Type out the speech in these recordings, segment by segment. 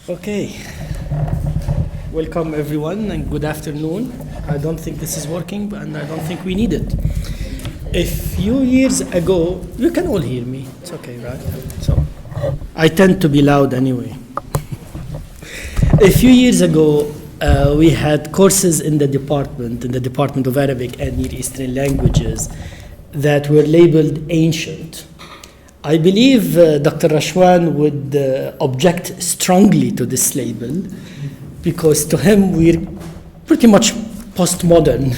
Okay, welcome everyone and good afternoon. I don't think this is working and I don't think we need it. A few years ago, you can all hear me, it's okay, right? So, I tend to be loud anyway. A few years ago, we had courses in the Department of Arabic and Near Eastern Languages that were labeled ancient. I believe Dr. Rashwan would object strongly to this label because to him we're pretty much postmodern.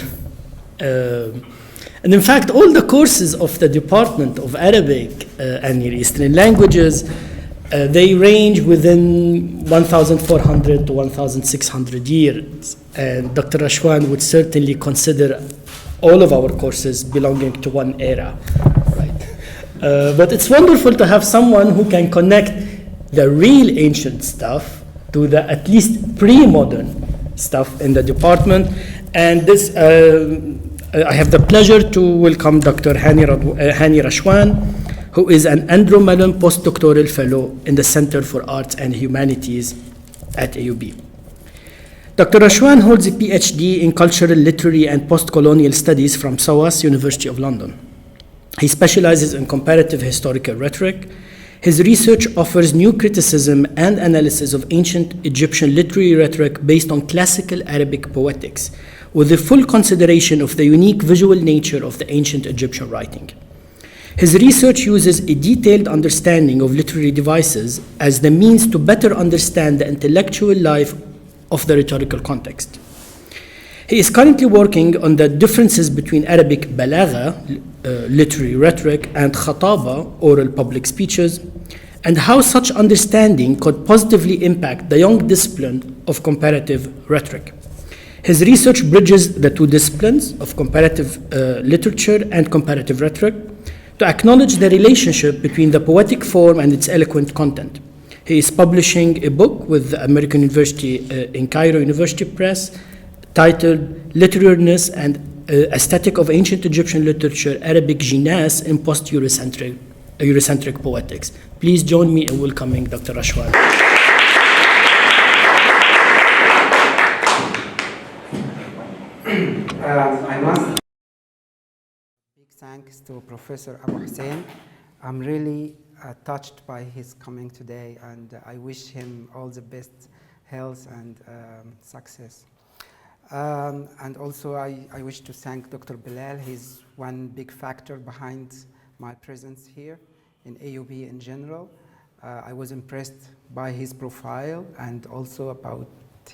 And in fact, all the courses of the Department of Arabic and Near Eastern Languages, they range within 1,400 to 1,600 years. And Dr. Rashwan would certainly consider all of our courses belonging to one era. But it's wonderful to have someone who can connect the real ancient stuff to the at least pre-modern stuff in the department. And this, I have the pleasure to welcome Dr. Hani Rashwan, who is an Andrew Mellon postdoctoral fellow in the Center for Arts and Humanities at AUB. Dr. Rashwan holds a PhD in Cultural, Literary, and Post-Colonial Studies from SOAS, University of London. He specializes in comparative historical rhetoric. His research offers new criticism and analysis of ancient Egyptian literary rhetoric based on classical Arabic poetics, with the full consideration of the unique visual nature of the ancient Egyptian writing. His research uses a detailed understanding of literary devices as the means to better understand the intellectual life of the rhetorical context. He is currently working on the differences between Arabic balagha, literary rhetoric, and khataba, oral public speeches, and how such understanding could positively impact the young discipline of comparative rhetoric. His research bridges the two disciplines of comparative literature and comparative rhetoric to acknowledge the relationship between the poetic form and its eloquent content. He is publishing a book with the American University in Cairo University Press titled Literariness and Aesthetic of Ancient Egyptian Literature, Arabic Jinas in Post-Eurocentric Poetics. Please join me in welcoming Dr. Rashwan. I must big thanks to Professor Abu Hussein. I'm really touched by his coming today, and I wish him all the best health and success. And also I wish to thank Dr. Bilal. He's one big factor behind my presence here in AUB in general. I was impressed by his profile and also about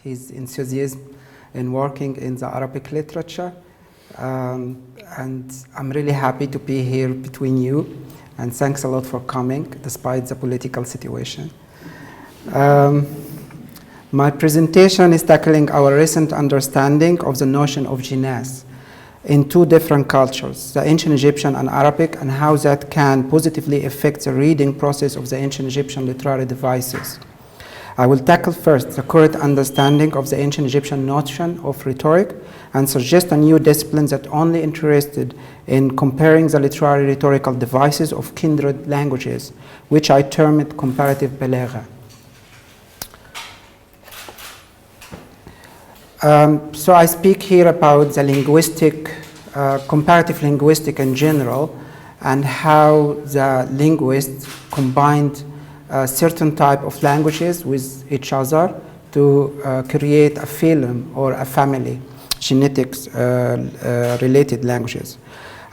his enthusiasm in working in the Arabic literature. And I'm really happy to be here between you. And thanks a lot for coming, despite the political situation. My presentation is tackling our recent understanding of the notion of Jinas in two different cultures, the ancient Egyptian and Arabic, and how that can positively affect the reading process of the ancient Egyptian literary devices. I will tackle first the current understanding of the ancient Egyptian notion of rhetoric and suggest a new discipline that only interested in comparing the literary rhetorical devices of kindred languages, which I term it comparative balagha. So I speak here about the linguistic, comparative linguistic in general, and how the linguists combined certain type of languages with each other to create a phylum or a family, genetics related languages.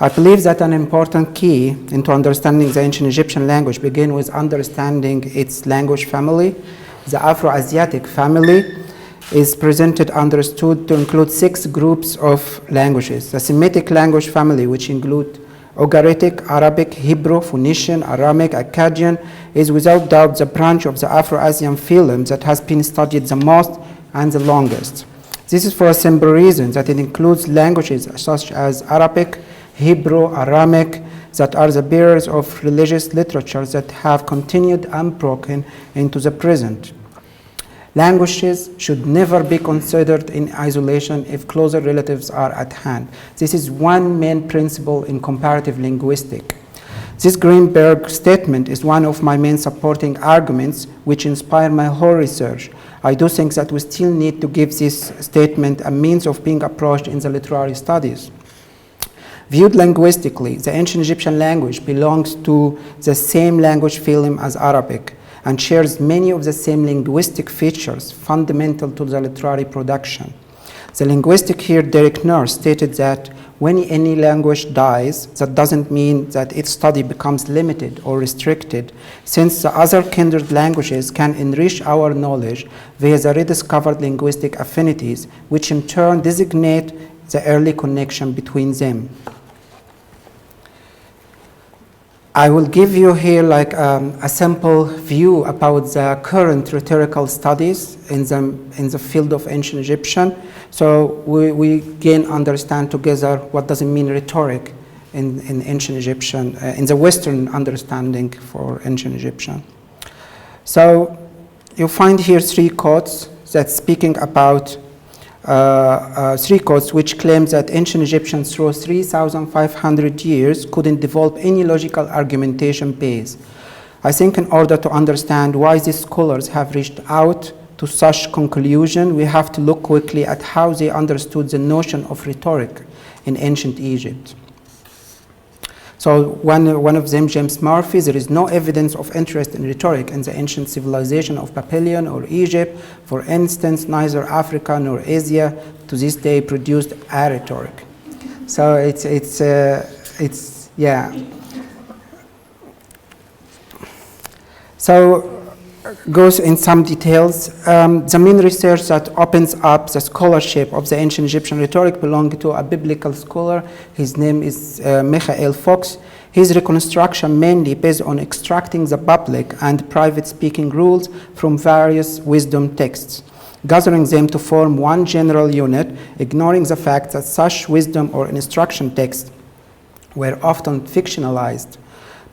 I believe that an important key into understanding the ancient Egyptian language begins with understanding its language family. The Afro-Asiatic family is understood to include 6 groups of languages. The Semitic language family, which include Ugaritic, Arabic, Hebrew, Phoenician, Aramic, Akkadian, is without doubt the branch of the Afro-Asian phylum that has been studied the most and the longest. This is for a simple reason, that it includes languages such as Arabic, Hebrew, Aramic, that are the bearers of religious literature that have continued unbroken into the present. Languages should never be considered in isolation if closer relatives are at hand. This is one main principle in comparative linguistics. This Greenberg statement is one of my main supporting arguments which inspired my whole research. I do think that we still need to give this statement a means of being approached in the literary studies. Viewed linguistically, the ancient Egyptian language belongs to the same language phylum as Arabic and shares many of the same linguistic features fundamental to the literary production. The linguistic here, Derek Nurse, stated that when any language dies, that doesn't mean that its study becomes limited or restricted, since the other kindred languages can enrich our knowledge via the rediscovered linguistic affinities, which in turn designate the early connection between them. I will give you here like a simple view about the current rhetorical studies in the field of ancient Egyptian. So we again understand together what does it mean rhetoric in ancient Egyptian, in the Western understanding for ancient Egyptian. So you find here three quotes that speaking about three quotes which claim that ancient Egyptians through 3,500 years couldn't develop any logical argumentation base. I think in order to understand why these scholars have reached out to such conclusion, we have to look quickly at how they understood the notion of rhetoric in ancient Egypt. So one of them, James Murphy, there is no evidence of interest in rhetoric in the ancient civilization of Babylon or Egypt. For instance, neither Africa nor Asia to this day produced a rhetoric. So it's yeah. So goes in some details. The main research that opens up the scholarship of the ancient Egyptian rhetoric belonged to a biblical scholar. His name is Michael Fox. His reconstruction mainly based on extracting the public and private speaking rules from various wisdom texts, gathering them to form one general unit, ignoring the fact that such wisdom or instruction texts were often fictionalized,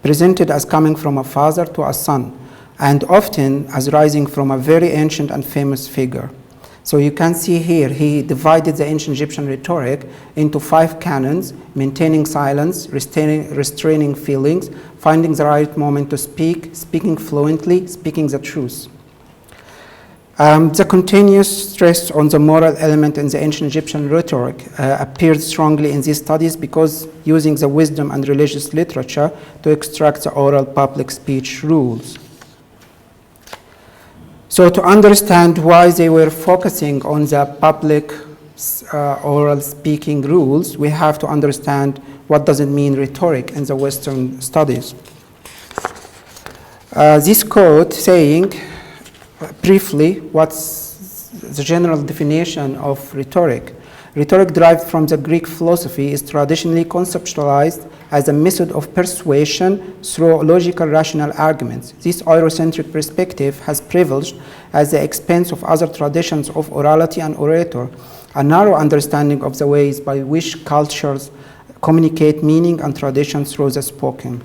presented as coming from a father to a son, and often as rising from a very ancient and famous figure. So you can see here, he divided the ancient Egyptian rhetoric into 5 canons: maintaining silence, restraining feelings, finding the right moment to speak, speaking fluently, speaking the truth. The continuous stress on the moral element in the ancient Egyptian rhetoric appeared strongly in these studies because using the wisdom and religious literature to extract the oral public speech rules. So to understand why they were focusing on the public oral speaking rules, we have to understand what does it mean rhetoric in the Western studies. This quote saying, briefly, what's the general definition of rhetoric. Rhetoric derived from the Greek philosophy is traditionally conceptualized as a method of persuasion through logical rational arguments. This Eurocentric perspective has privileged at the expense of other traditions of orality and orator, a narrow understanding of the ways by which cultures communicate meaning and tradition through the spoken.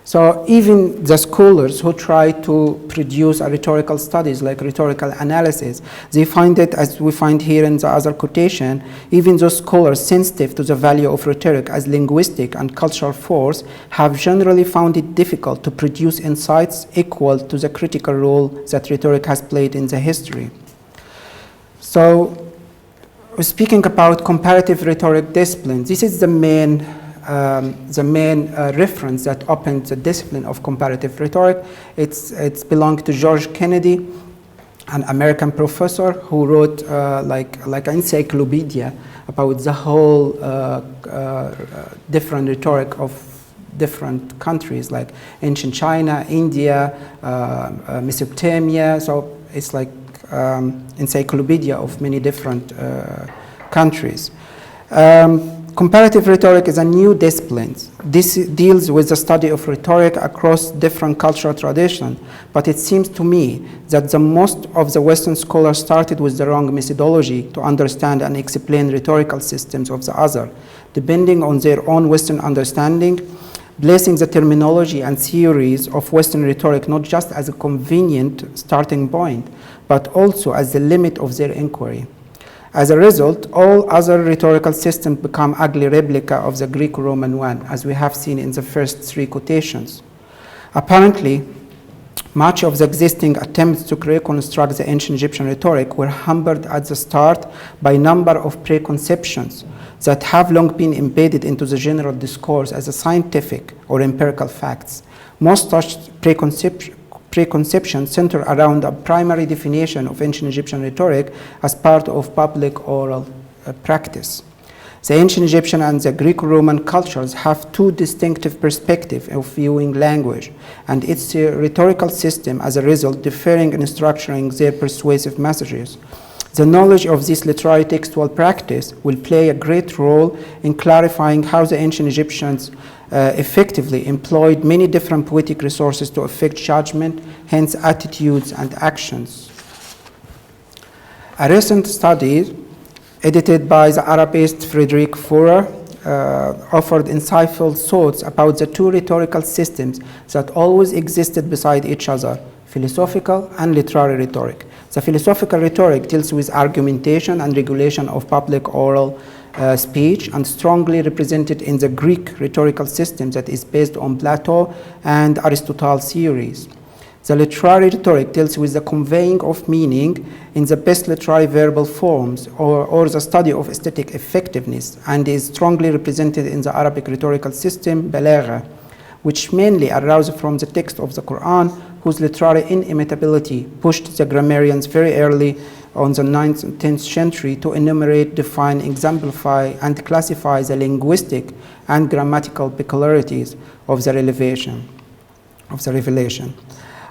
So even the scholars who try to produce a rhetorical studies like rhetorical analysis, they find it, as we find here in the other quotation, even those scholars sensitive to the value of rhetoric as linguistic and cultural force have generally found it difficult to produce insights equal to the critical role that rhetoric has played in the history. So speaking about comparative rhetoric discipline, this is the main reference that opened the discipline of comparative rhetoric. It's belonged to George Kennedy, an American professor who wrote like an encyclopedia about the whole different rhetoric of different countries like ancient China, India, Mesopotamia. So it's like encyclopedia of many different countries. Comparative rhetoric is a new discipline. This deals with the study of rhetoric across different cultural traditions, but it seems to me that the most of the Western scholars started with the wrong methodology to understand and explain rhetorical systems of the other, depending on their own Western understanding, placing the terminology and theories of Western rhetoric not just as a convenient starting point, but also as the limit of their inquiry. As a result, all other rhetorical systems become ugly replica of the Greco-Roman one, as we have seen in the first three quotations. Apparently, much of the existing attempts to reconstruct the ancient Egyptian rhetoric were hampered at the start by a number of preconceptions that have long been embedded into the general discourse as a scientific or empirical facts. Most such preconceptions center around a primary definition of ancient Egyptian rhetoric as part of public oral practice. The ancient Egyptian and the Greco-Roman cultures have two distinctive perspectives of viewing language, and its rhetorical system, as a result, differing in structuring their persuasive messages. The knowledge of this literary textual practice will play a great role in clarifying how the ancient Egyptians effectively employed many different poetic resources to affect judgment, hence attitudes and actions. A recent study edited by the Arabist Frederick Forer offered insightful thoughts about the two rhetorical systems that always existed beside each other, philosophical and literary rhetoric. The philosophical rhetoric deals with argumentation and regulation of public oral speech, and strongly represented in the Greek rhetorical system that is based on Plato and Aristotle's theories. The literary rhetoric deals with the conveying of meaning in the best literary verbal forms, or the study of aesthetic effectiveness, and is strongly represented in the Arabic rhetorical system, balagha, which mainly arises from the text of the Quran, whose literary inimitability pushed the grammarians very early on the 9th and 10th century to enumerate, define, exemplify, and classify the linguistic and grammatical peculiarities of the revelation.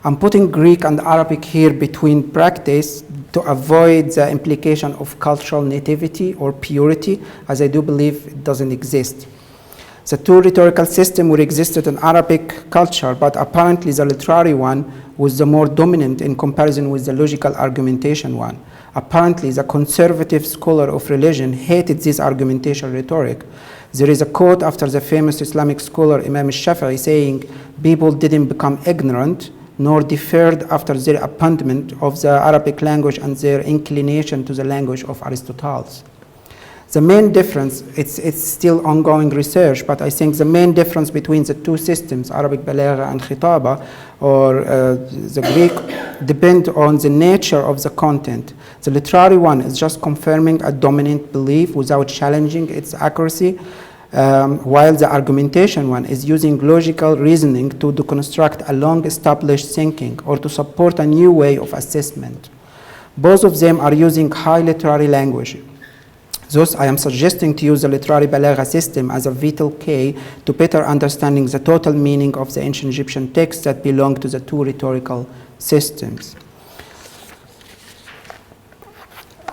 I'm putting Greek and Arabic here between practice to avoid the implication of cultural nativity or purity, as I do believe it doesn't exist. The two rhetorical systems were existed in Arabic culture, but apparently the literary one was the more dominant in comparison with the logical argumentation one. Apparently, the conservative scholar of religion hated this argumentation rhetoric. There is a quote after the famous Islamic scholar Imam al-Shafi'i saying, "People didn't become ignorant, nor deferred after their abandonment of the Arabic language and their inclination to the language of Aristotle." The main difference, it's still ongoing research, but I think the main difference between the two systems, Arabic balagha and khitaba, or the Greek, depend on the nature of the content. The literary one is just confirming a dominant belief without challenging its accuracy, while the argumentation one is using logical reasoning to deconstruct a long-established thinking or to support a new way of assessment. Both of them are using high literary language. Thus, I am suggesting to use the literary balagha system as a vital key to better understanding the total meaning of the ancient Egyptian texts that belong to the two rhetorical systems.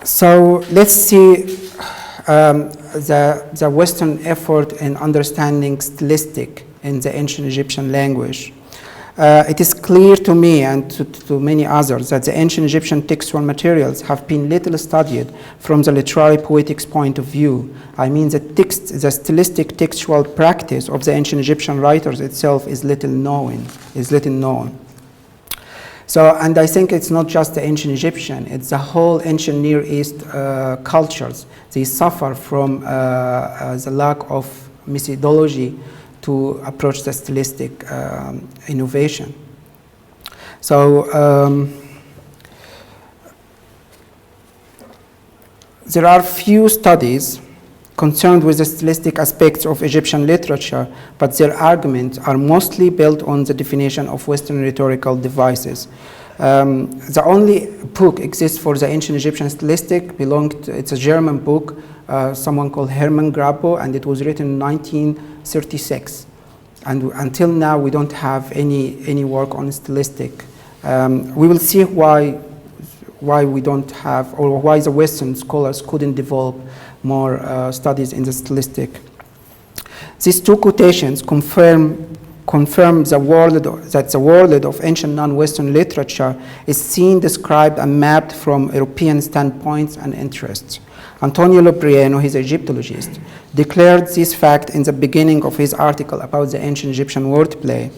So let's see the Western effort in understanding stylistic in the ancient Egyptian language. It is clear to me and to many others that the ancient Egyptian textual materials have been little studied from the literary poetics point of view. I mean, the stylistic textual practice of the ancient Egyptian writers itself is little known. So, and I think it's not just the ancient Egyptian, it's the whole ancient Near East cultures. They suffer from the lack of methodology to approach the stylistic innovation. So there are few studies concerned with the stylistic aspects of Egyptian literature, but their arguments are mostly built on the definition of Western rhetorical devices. The only book exists for the ancient Egyptian stylistic it's a German book, someone called Hermann Grapo, and it was written in 1936. And until now, we don't have any work on stylistic. We will see why we don't have, or why the Western scholars couldn't develop more studies in the stylistic. These two quotations confirm that the world of ancient non-Western literature is seen, described, and mapped from European standpoints and interests. Antonio Loprieno, his Egyptologist, declared this fact in the beginning of his article about the ancient Egyptian wordplay.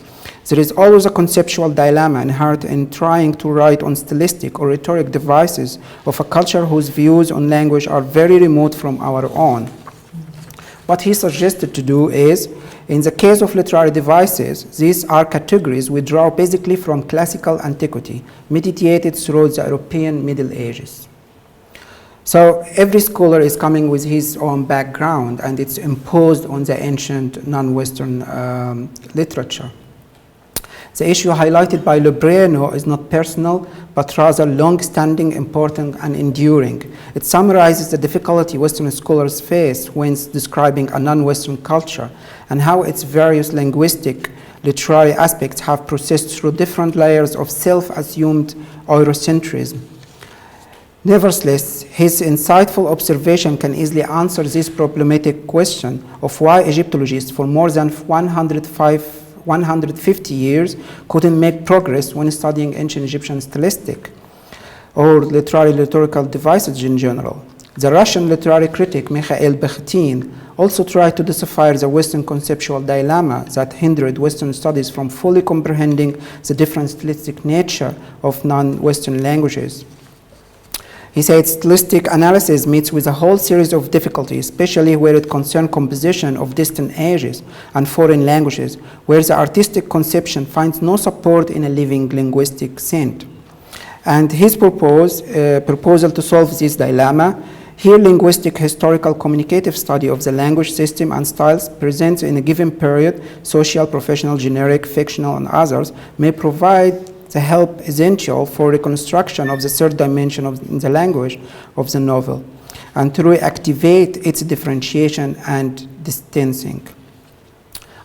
There is always a conceptual dilemma inherent in trying to write on stylistic or rhetoric devices of a culture whose views on language are very remote from our own. What he suggested to do is, in the case of literary devices, these are categories we draw basically from classical antiquity, mediated through the European Middle Ages. So every scholar is coming with his own background, and it's imposed on the ancient non-Western literature. The issue highlighted by Lobreno is not personal, but rather long-standing, important, and enduring. It summarizes the difficulty Western scholars face when describing a non-Western culture and how its various linguistic, literary aspects have processed through different layers of self-assumed Eurocentrism. Nevertheless, his insightful observation can easily answer this problematic question of why Egyptologists for more than 150 years couldn't make progress when studying ancient Egyptian stylistic or literary rhetorical devices in general. The Russian literary critic Mikhail Bakhtin also tried to decipher the Western conceptual dilemma that hindered Western studies from fully comprehending the different stylistic nature of non-Western languages. He said stylistic analysis meets with a whole series of difficulties, especially where it concerns composition of distant ages and foreign languages, where the artistic conception finds no support in a living linguistic scent. And his proposal to solve this dilemma, here linguistic historical communicative study of the language system and styles presents in a given period, social, professional, generic, fictional, and others, may provide the help essential for reconstruction of the third dimension of the language of the novel, and to reactivate its differentiation and distancing.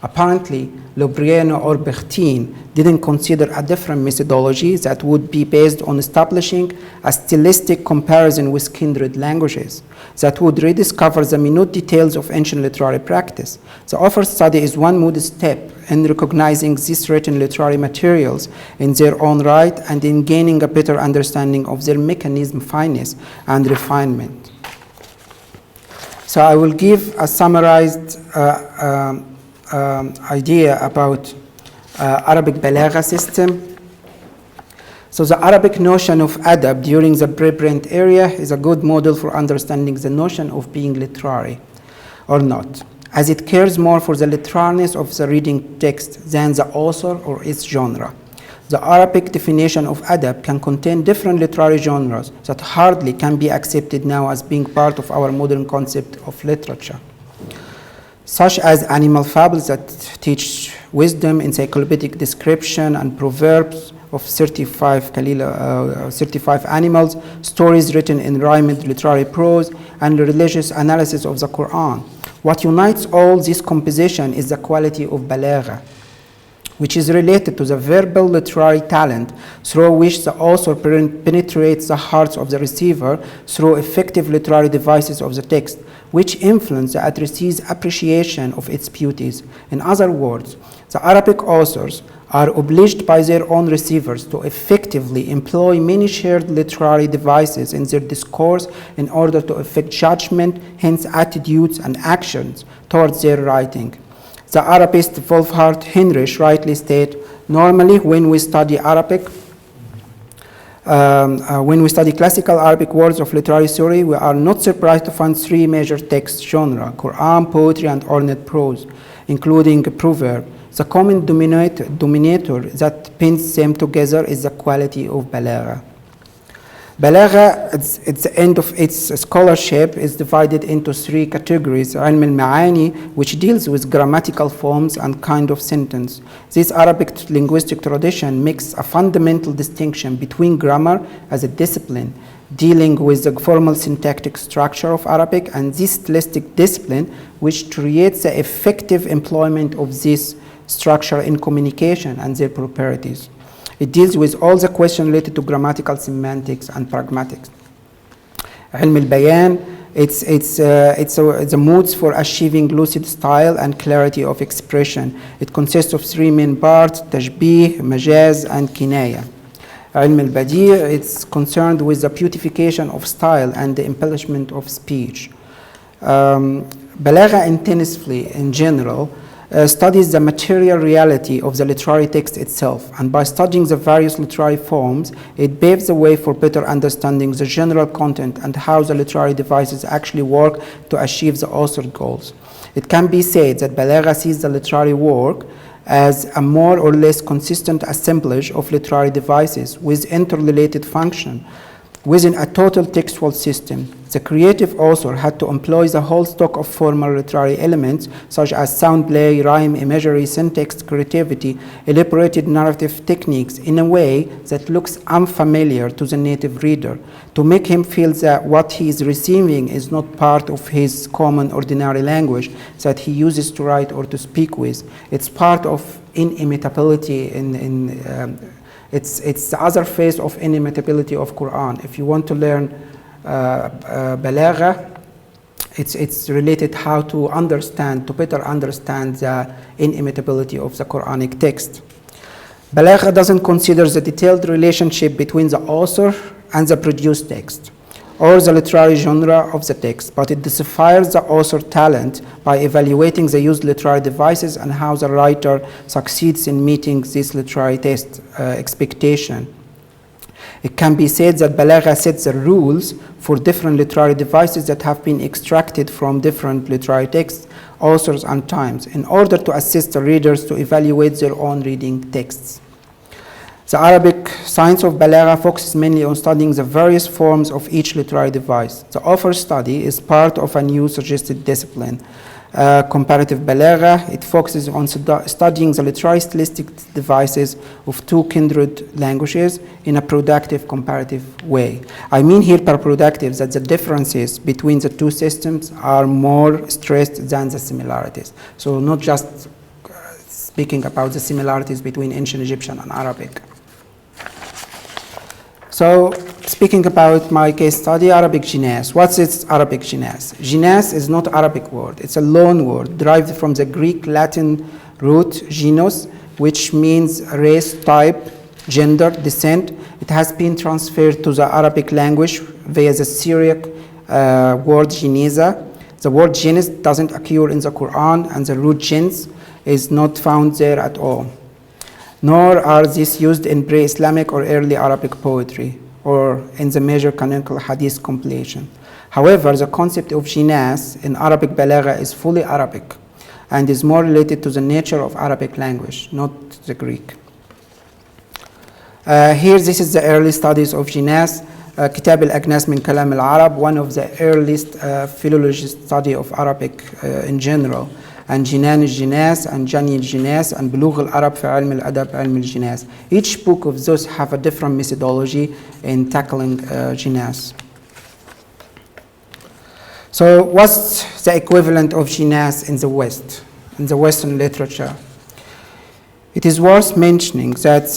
Apparently, Lobreno or Bakhtin didn't consider a different methodology that would be based on establishing a stylistic comparison with kindred languages that would rediscover the minute details of ancient literary practice. The offered study is one modest step in recognizing these written literary materials in their own right and in gaining a better understanding of their mechanism, fineness, and refinement. So I will give a summarized idea about Arabic balagha system. So the Arabic notion of adab during the preprint era is a good model for understanding the notion of being literary or not, as it cares more for the literariness of the reading text than the author or its genre. The Arabic definition of adab can contain different literary genres that hardly can be accepted now as being part of our modern concept of literature, such as animal fables that teach wisdom, encyclopedic description, and proverbs of 35 animals, stories written in rhymed literary prose, and religious analysis of the Quran. What unites all this composition is the quality of balagha, which is related to the verbal literary talent through which the author penetrates the hearts of the receiver through effective literary devices of the text, which influence the addressee's appreciation of its beauties. In other words, the Arabic authors are obliged by their own receivers to effectively employ many shared literary devices in their discourse in order to effect judgment, hence attitudes and actions towards their writing. The Arabist Wolfhard Heinrich rightly stated, normally when we study Arabic, when we study classical Arabic words of literary theory, we are not surprised to find three major text genres: Quran, poetry, and ornate prose, including proverb. The common denominator that binds them together is the quality of balagha. Balagha, at the end of its scholarship, is divided into three categories: ilm al-ma'ani, which deals with grammatical forms and kind of sentence. This Arabic linguistic tradition makes a fundamental distinction between grammar as a discipline, dealing with the formal syntactic structure of Arabic, and this stylistic discipline, which creates the effective employment of this structure in communication and their properties. It deals with all the questions related to grammatical semantics and pragmatics. Ilm al-bayan, it's the moods for achieving lucid style and clarity of expression. It consists of three main parts: tashbih, majaz, and kinaya. Ilm al-badi', it's concerned with the beautification of style and the embellishment of speech. Balagha intensively, in general, studies the material reality of the literary text itself, and by studying the various literary forms, it paves the way for better understanding the general content and how the literary devices actually work to achieve the author's goals. It can be said that Balagha sees the literary work as a more or less consistent assemblage of literary devices with interrelated function within a total textual system. The creative author had to employ the whole stock of formal literary elements such as sound play, rhyme, imagery, syntax, creativity, elaborated narrative techniques in a way that looks unfamiliar to the native reader, to make him feel that what he is receiving is not part of his common ordinary language that he uses to write or to speak with. It's part of inimitability it's the other face of inimitability of Quran. If you want to learn Balagha, it's related how to understand, to better understand the inimitability of the Quranic text. Balagha doesn't consider the detailed relationship between the author and the produced text, or the literary genre of the text, but it deciphers the author's talent by evaluating the used literary devices and how the writer succeeds in meeting this literary text expectation. It can be said that Balagha sets the rules for different literary devices that have been extracted from different literary texts, authors, and times, in order to assist the readers to evaluate their own reading texts. The Arabic science of Balagha focuses mainly on studying the various forms of each literary device. The author's study is part of a new suggested discipline, Comparative Balagha. It focuses on studying the literary stylistic devices of two kindred languages in a productive comparative way. I mean here per productive that the differences between the two systems are more stressed than the similarities. So not just speaking about the similarities between ancient Egyptian and Arabic. So, speaking about my case study, Arabic Jinas. What's its Arabic Jinas? Jinas is not Arabic word. It's a loan word derived from the Greek Latin root genus, which means race, type, gender, descent. It has been transferred to the Arabic language via the Syriac word geneza. The word genus doesn't occur in the Quran, and the root gens is not found there at all. Nor are these used in pre-Islamic or early Arabic poetry or in the major canonical hadith compilation. However, the concept of jinas in Arabic Balagha is fully Arabic and is more related to the nature of Arabic language, not the Greek. Here, this is the early studies of jinas. Kitab al-Agnas min Kalam al-Arab, one of the earliest philologist study of Arabic in general. And Jinan al-Jinas, and Jani al-Jinas, and Bulugh al-Arab fi Ilm al-Adab, Ilm al-Jinas. Each book of those have a different methodology in tackling Jinas. So what's the equivalent of Jinas in the West, in the Western literature? It is worth mentioning that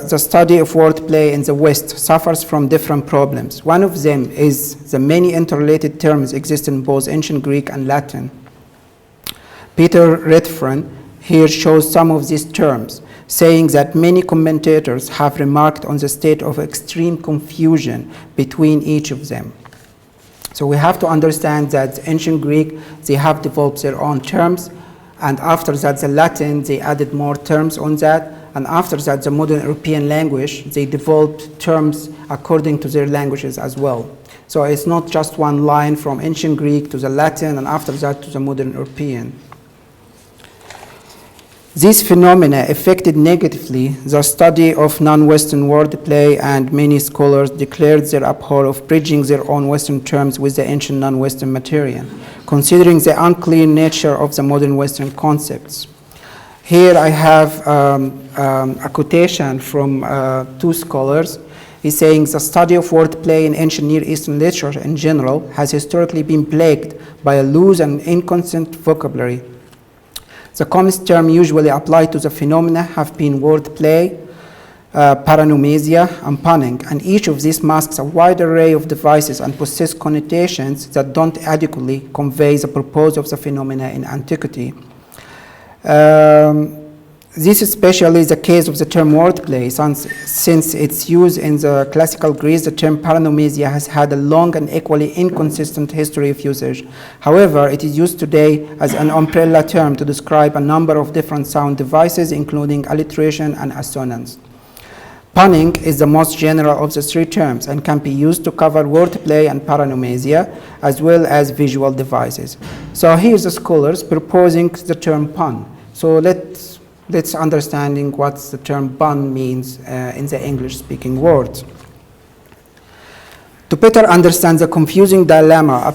the study of wordplay in the West suffers from different problems. One of them is the many interrelated terms exist in both ancient Greek and Latin. Peter Redfern here shows some of these terms, saying that many commentators have remarked on the state of extreme confusion between each of them. So we have to understand that ancient Greek, they have developed their own terms, and after that the Latin, they added more terms on that, and after that the modern European language, they developed terms according to their languages as well. So it's not just one line from ancient Greek to the Latin, and after that to the modern European. These phenomena affected negatively the study of non-Western wordplay, and many scholars declared their abhor of bridging their own Western terms with the ancient non-Western material, considering the unclear nature of the modern Western concepts. Here I have a quotation from two scholars. He's saying the study of wordplay in ancient Near Eastern literature in general has historically been plagued by a loose and inconsistent vocabulary. The commonest term usually applied to the phenomena have been wordplay, paranomisia, and punning, and each of these masks a wide array of devices and possess connotations that don't adequately convey the purpose of the phenomena in antiquity. This is especially the case of the term wordplay, since its use in the classical Greece, the term paranomasia has had a long and equally inconsistent history of usage. However, it is used today as an umbrella term to describe a number of different sound devices, including alliteration and assonance. Punning is the most general of the three terms and can be used to cover wordplay and paranomasia, as well as visual devices. So here's the scholars proposing the term pun. So let's understanding what the term pun means in the English-speaking world. To better understand the confusing dilemma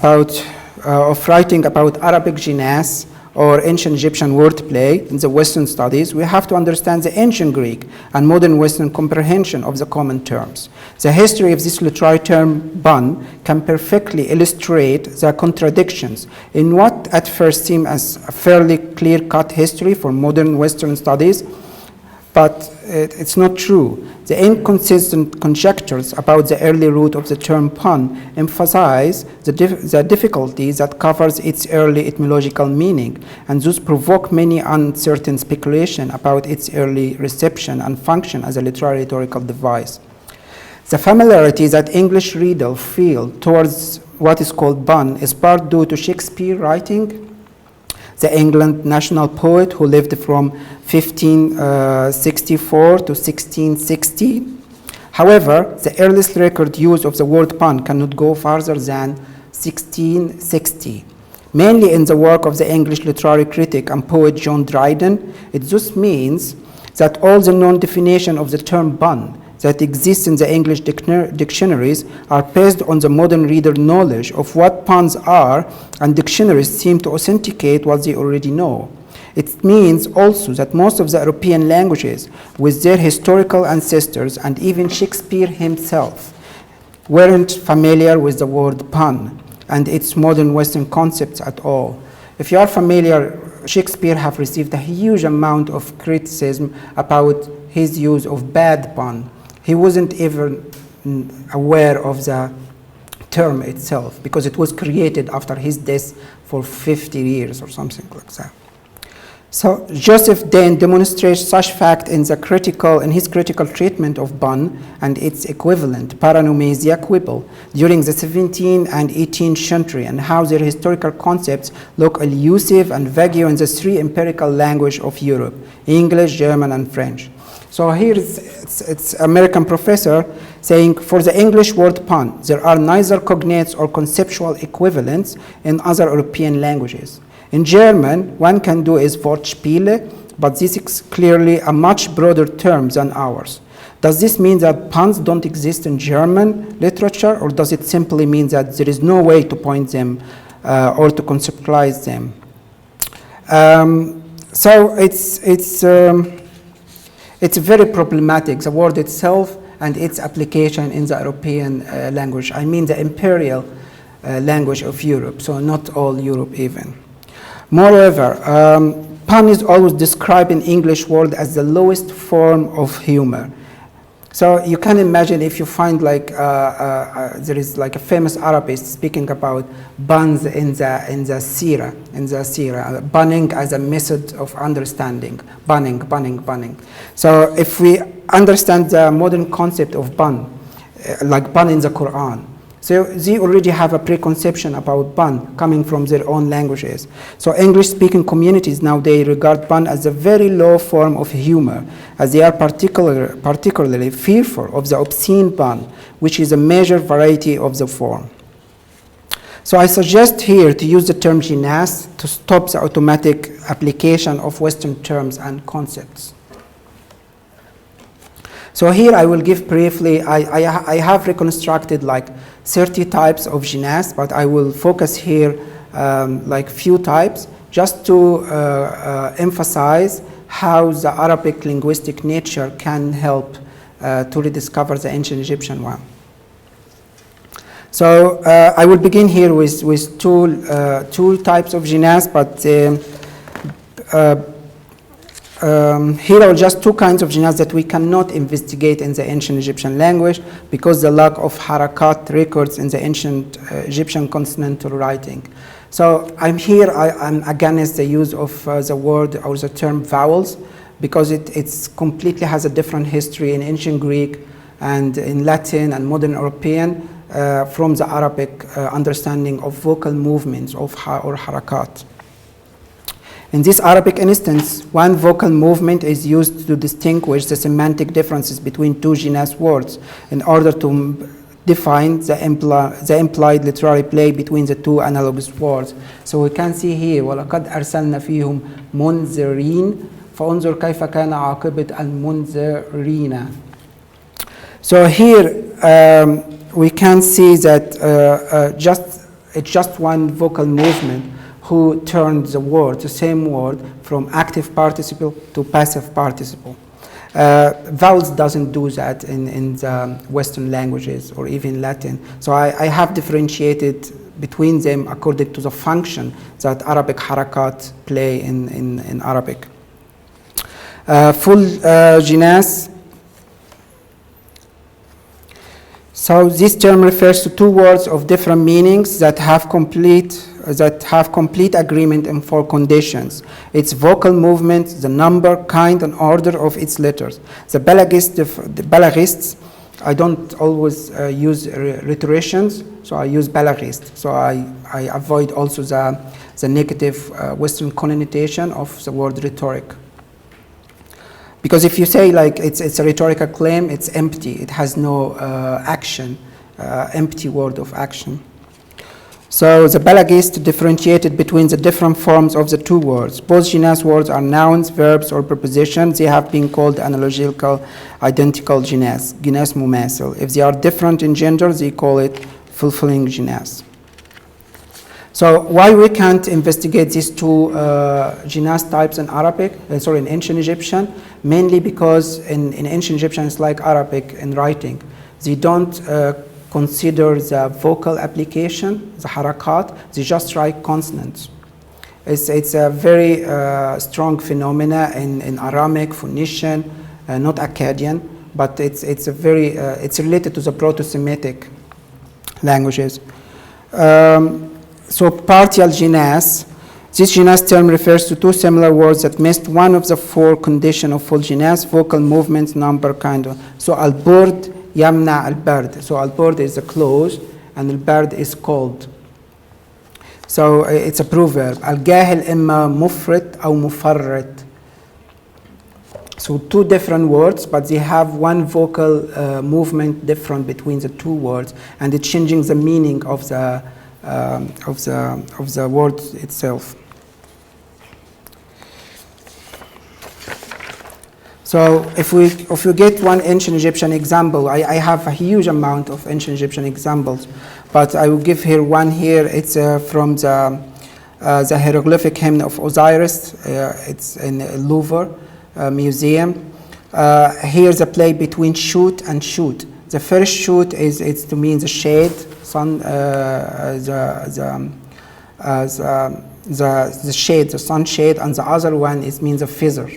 of writing about Arabic Jinas or ancient Egyptian wordplay in the Western studies, we have to understand the ancient Greek and modern Western comprehension of the common terms. The history of this literary term pun can perfectly illustrate the contradictions in what at first seemed as a fairly clear-cut history for modern Western studies, but it's not true. The inconsistent conjectures about the early root of the term pun emphasize the difficulties that covers its early etymological meaning, and thus provoke many uncertain speculation about its early reception and function as a literary rhetorical device. The familiarity that English readers feel towards what is called pun is part due to Shakespeare writing, the England national poet who lived from 1564 to 1660. However, the earliest record use of the word pun cannot go farther than 1660. Mainly in the work of the English literary critic and poet John Dryden, it just means that all the known definition of the term pun that exists in the English dictionaries are based on the modern reader knowledge of what puns are, and dictionaries seem to authenticate what they already know. It means also that most of the European languages, with their historical ancestors and even Shakespeare himself, weren't familiar with the word pun and its modern Western concepts at all. If you are familiar, Shakespeare have received a huge amount of criticism about his use of bad pun. He wasn't even aware of the term itself because it was created after his death for 50 years or something like that. So Joseph Dane demonstrates such fact in his critical treatment of pun and its equivalent, paranomasia quibble, during the 17th and 18th century, and how their historical concepts look elusive and vague in the three empirical languages of Europe, English, German, and French. So here it's American professor saying, for the English word pun, there are neither cognates or conceptual equivalents in other European languages. In German, one can do is Wortspiele, but this is clearly a much broader term than ours. Does this mean that puns don't exist in German literature, or does it simply mean that there is no way to point them or to conceptualize them? So it's very problematic, the word itself and its application in the European language. I mean the imperial language of Europe, so not all Europe even. Moreover, pun is always described in English world as the lowest form of humor. So you can imagine if you find like there is like a famous Arabist speaking about puns in the Sira, punning as a method of understanding, punning. So if we understand the modern concept of pun, like pun in the Quran, so they already have a preconception about pun coming from their own languages. So English-speaking communities nowadays regard pun as a very low form of humor, as they are particularly fearful of the obscene pun, which is a major variety of the form. So I suggest here to use the term Jinas to stop the automatic application of Western terms and concepts. So here I will give briefly, I have reconstructed like 30 types of Jinas, but I will focus here like few types just to emphasize how the Arabic linguistic nature can help to rediscover the ancient Egyptian one. So I will begin here with two types of Jinas, but here are just two kinds of Jinas that we cannot investigate in the ancient Egyptian language because the lack of harakat records in the ancient Egyptian consonantal writing. So I'm against the use of the word or the term vowels because it's completely has a different history in ancient Greek and in Latin and modern European from the Arabic understanding of vocal movements or harakat. In this Arabic instance, one vocal movement is used to distinguish the semantic differences between two Jinas words in order to define the implied literary play between the two analogous words. So we can see here, وَلَقَدْ أَرْسَلْنَا فِيهُم مُنذِرِينَ فَانظُرْ كَيْفَ كَانَ عَاقِبَةَ الْمُنذِرِينَ. So here we can see that it's just one vocal movement who turned the same word, from active participle to passive participle. Vowels doesn't do that in the Western languages or even Latin. So I have differentiated between them according to the function that Arabic harakat play in Arabic. Full Jinas. So this term refers to two words of different meanings that have complete agreement in four conditions: its vocal movement, the number, kind, and order of its letters. The balaghists, I don't always use rhetoricians, so I use balaghists. So I avoid also the negative Western connotation of the word rhetoric. Because if you say like it's a rhetorical claim, it's empty. It has no action, empty word of action. So the Balaghist differentiated between the different forms of the two words. Both Jinas words are nouns, verbs, or prepositions. They have been called analogical, identical Jinas, Jinas mumasil. If they are different in gender, they call it fulfilling Jinas. So why we can't investigate these two Jinas types in Arabic, in ancient Egyptian? Mainly because in ancient Egyptian, it's like Arabic in writing. They don't consider the vocal application, the harakat, they just write consonants. It's a very strong phenomena in Aramic, Phoenician, not Akkadian, but it's related to the Proto-Semitic languages. So partial Jinas. This Jinas term refers to two similar words that missed one of the four conditions of full Jinas: vocal movements, number, kind of. So al-burd yamna al-bard. So al-burd is a close and al-bard is cold. So it's a proverb. Al-gahil imma mufrit aw mufarrit. So two different words, but they have one vocal movement different between the two words, and it's changing the meaning of the word itself. So if we get one ancient Egyptian example, I have a huge amount of ancient Egyptian examples, but I will give here one here. It's from the hieroglyphic hymn of Osiris. It's in the Louvre Museum. Here's a play between shoot and shoot. The first shoot it's to mean the shade, sun, the shade, the sun shade, and the other one means a feather.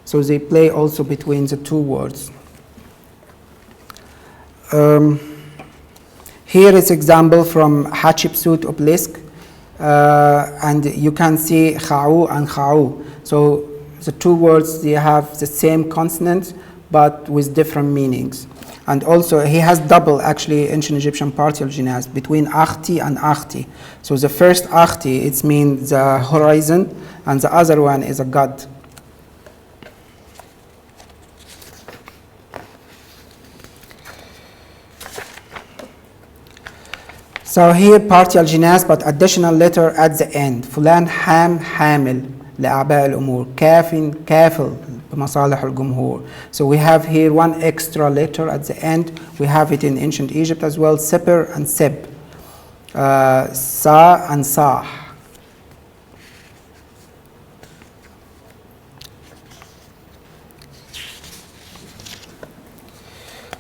So they play also between the two words. Here is example from Hatshepsut obelisk, and you can see kha'u and kha'u. So the two words, they have the same consonant but with different meanings. And also he has double actually ancient Egyptian partial Jinas between akhti and akhti. So the first akhti, it means the horizon, and the other one is a god. So here partial Jinas but additional letter at the end. Fulan ham hamil لأعباء الأمور. كاف كافل بمصالح الجمهور. So we have here one extra letter at the end. We have it in ancient Egypt as well. Sipr and sib. Sa and sah.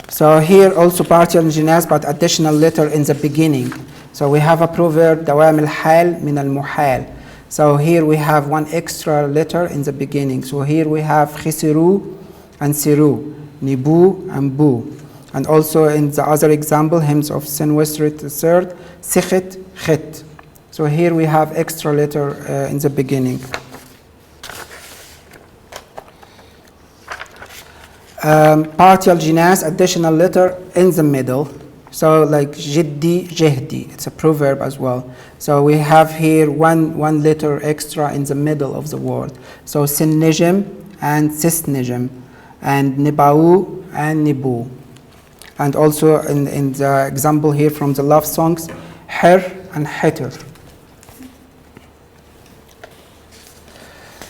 So here also partial Jinas but additional letter in the beginning. So we have a proverb دوام الحال من المحال. So here we have one extra letter in the beginning. So here we have khisiru and siru, nibu and bu. And also in the other example, hymns of Senwestrit III, sikhit, khit. So here we have extra letter in the beginning. Partial Jinas, additional letter in the middle. So like jiddi, jehdi, it's a proverb as well. So we have here one letter extra in the middle of the word. So sinnijim and sisnijim, and nibau and nibu. And also in the example here from the love songs, her and heter.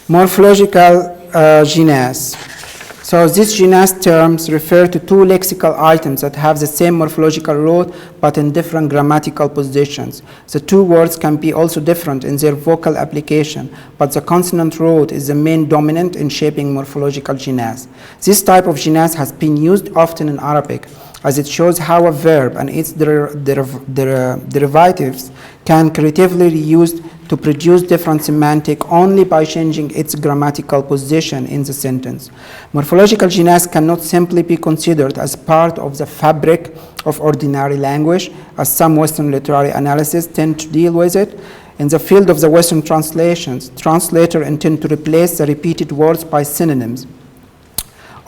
Morphological Jinas. So these Jinas terms refer to two lexical items that have the same morphological root but in different grammatical positions. The two words can be also different in their vocal application, but the consonant root is the main dominant in shaping morphological Jinas. This type of Jinas has been used often in Arabic, as it shows how a verb and its derivatives can creatively be used to produce different semantic only by changing its grammatical position in the sentence. Morphological Jinas cannot simply be considered as part of the fabric of ordinary language, as some Western literary analysis tend to deal with it. In the field of the Western translations, translators intend to replace the repeated words by synonyms,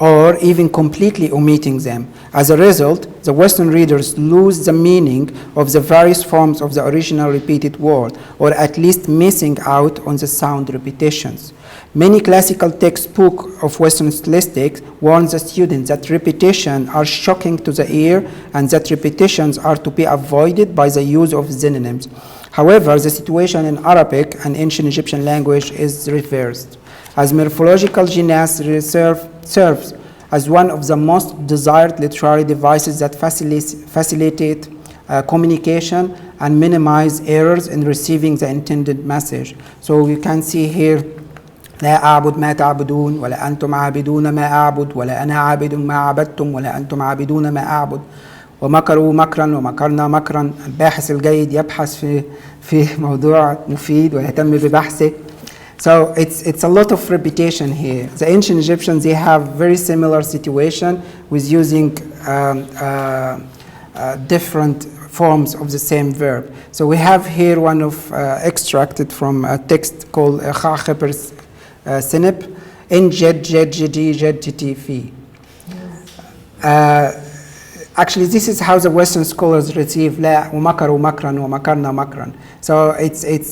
or even completely omitting them. As a result, the Western readers lose the meaning of the various forms of the original repeated word, or at least missing out on the sound repetitions. Many classical textbooks of Western stylistics warn the students that repetitions are shocking to the ear and that repetitions are to be avoided by the use of synonyms. However, the situation in Arabic and ancient Egyptian language is reversed, as morphological Jinas serves as one of the most desired literary devices that facilitate communication and minimize errors in receiving the intended message. So you can see here, لا أعبد ما تعبدون ولا أنتم عابدون ما أعبد ولا أنا عابد ما عبدتم ولا أنتم عابدون ما أعبد ومكروا مكرا ومكرنا مكرا. الباحث الجيد يبحث في موضوع مفيد ويهتم ببحثه. So it's a lot of repetition here. The ancient Egyptians, they have very similar situation with using different forms of the same verb. So we have here one of extracted from a text called Kha'khibr Sinib, in jed jed jedi jed titi fi. Actually, this is how the Western scholars receive la umakaru makran umakarna makran. So it's and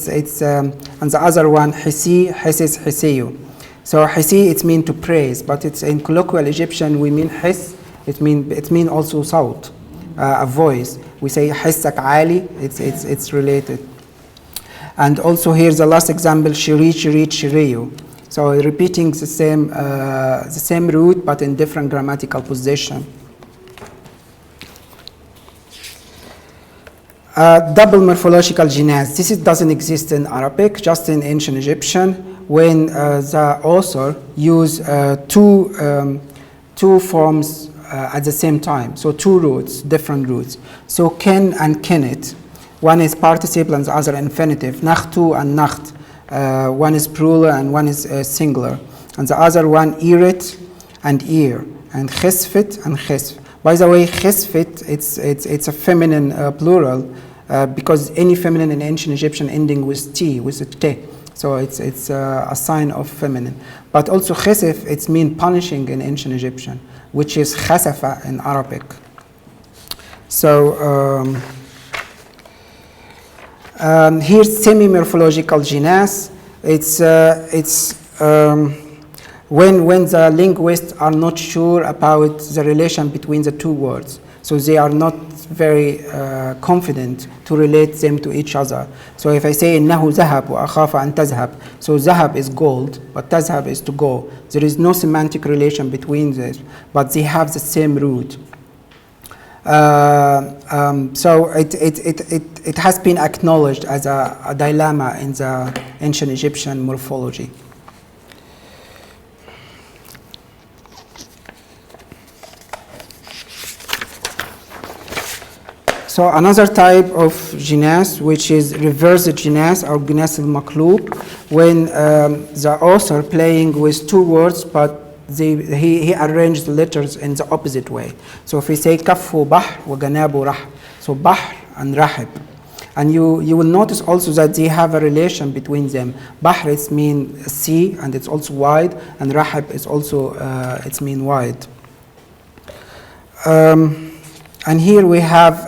the other one hisi hisis hisiyu. So hisi, it means to praise, but it's in colloquial Egyptian we mean his. It mean also sawt, a voice. We say hissak ali. It's related. And also here's the last example, shiri shiri shiriyu. So repeating the same root but in different grammatical position. Double morphological Jinas. This doesn't exist in Arabic, just in ancient Egyptian, when the author use two forms at the same time. So two roots, different roots. So ken and kenit. One is participle and the other infinitive. Nakhtu and nakht. One is plural and one is singular. And the other one irit and ear. And khesfit and khesf. By the way, khesfit, it's a feminine plural. Because any feminine in ancient Egyptian ending with t, with a t, so it's a sign of feminine. But also khesef, it's mean punishing in ancient Egyptian, which is khasafa in Arabic. So here's semi-morphological Jinas. It's when the linguists are not sure about the relation between the two words. So they are not very confident to relate them to each other. So if I say إنه ذهب وأخاف أن تذهب, so ذهب is gold, but تذهب is to go. There is no semantic relation between this, but they have the same root. So it has been acknowledged as a dilemma in the ancient Egyptian morphology. So another type of Jinas, which is reverse Jinas or Jinas al-Maqlub, when the author playing with two words, but he arranged the letters in the opposite way. So if we say Kaffu Bahr wa Ganabu Rah, so Bahr and Rahib. And you will notice also that they have a relation between them. Bahr is mean sea and it's also wide, and Rahib is also it's mean wide. And here we have,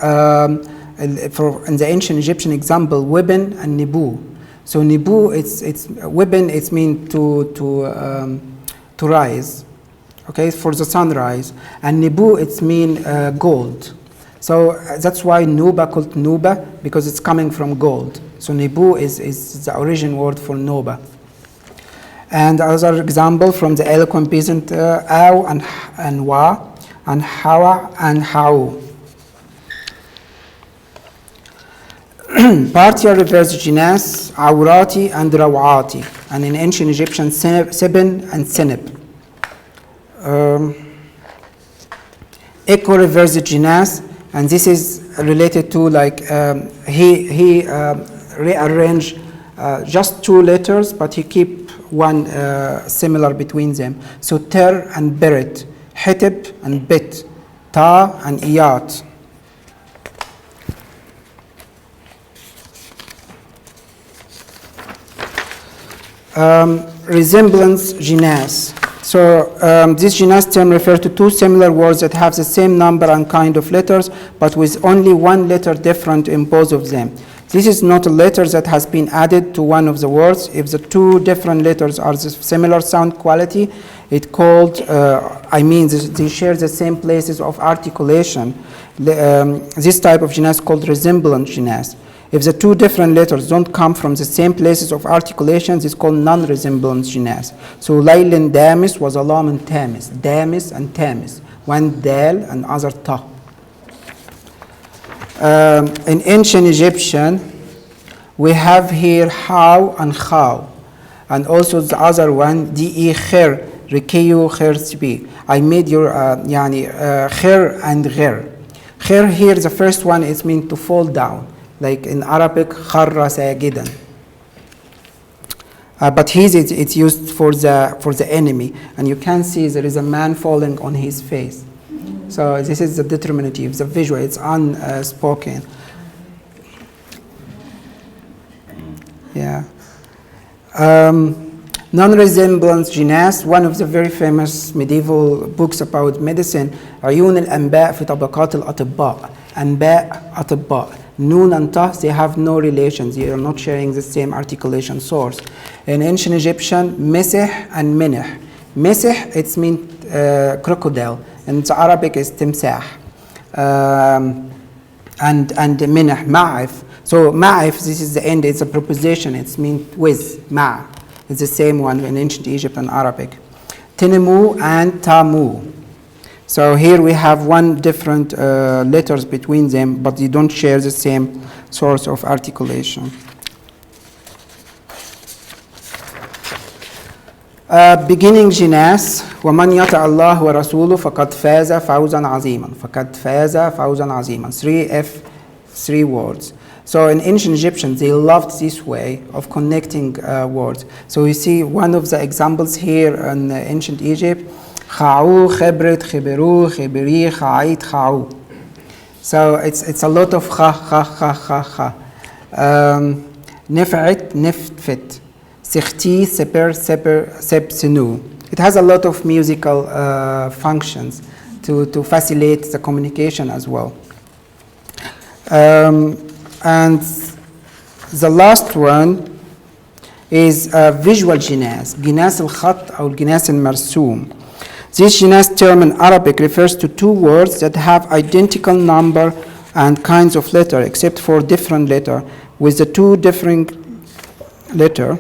in the ancient Egyptian example, Weben and Nebu. So Nebu, it's Weben, it's mean to rise, okay, for the sunrise. And Nebu, it's mean gold. So that's why Nuba called Nuba, because it's coming from gold. So Nebu is the origin word for Nuba. And other example from the eloquent peasant, Aw and Wa, and Hawa and Hau. Partial reverse Jinas, Awrati and Rawati, and in ancient Egyptian, Seben and Seneb. Echo reverse Jinas, and this is related to like he rearranged just two letters, but he keep one similar between them. So Ter and Beret, Hetib and Bet, Ta and Iyat. Resemblance Genus. So this genus term refers to two similar words that have the same number and kind of letters, but with only one letter different in both of them. This is not a letter that has been added to one of the words. If the two different letters are the similar sound quality, it called, they share the same places of articulation. This type of genus is called resemblance genus. If the two different letters don't come from the same places of articulations, it's called non-resemblance genus. So Laylin Damis was Alam and Tamis. Damis and Tamis. One Dal and other Ta. In ancient Egyptian, we have here How and Chaw. And also the other one, Di Kher, Rikiyu Kher Sbi. I made your Kher and Gher. Kher here, the first one is meant to fall down. Like in Arabic, kharra sajidan. But here it's used for the enemy, and you can see there is a man falling on his face. So this is the determinative, the visual. It's unspoken. Yeah. Non-resemblance genus, one of the very famous medieval books about medicine. عيون الأنباء في طبقات الأطباء. أنباء أطباء. Nun and Ta, they have no relations. They are not sharing the same articulation source. In ancient Egyptian, Mesih and Menih. Mesih, it's mean crocodile. In the Arabic, is Timsah. And Menih, Ma'if. So Ma'if, this is the end. It's a preposition. It's mean with, Ma'. It's the same one in ancient Egypt and Arabic. Tinemu and Tamu. So here we have one different letters between them, but they don't share the same source of articulation. Beginning genus, وَمَنْ يَطَعَ اللَّهُ وَرَسُولُهُ فَقَدْ فَازَ فَوْزًا عَظِيمًا. فَقَدْ فَازَ فَوْزًا عَظِيمًا. 3 words. So in ancient Egyptians, they loved this way of connecting words. So you see one of the examples here in ancient Egypt, خاعو خبرت خبرو خبري خاعيت خاعو. So it's a lot of خا. نفعت نفتفت. سختي سبر سب سنو. It has a lot of musical functions to facilitate the communication as well. And the last one is visual genus, جناس الخط أو الجناس المرسوم. This genus term in Arabic refers to two words that have identical number and kinds of letter, except for different letter, with the two different letter.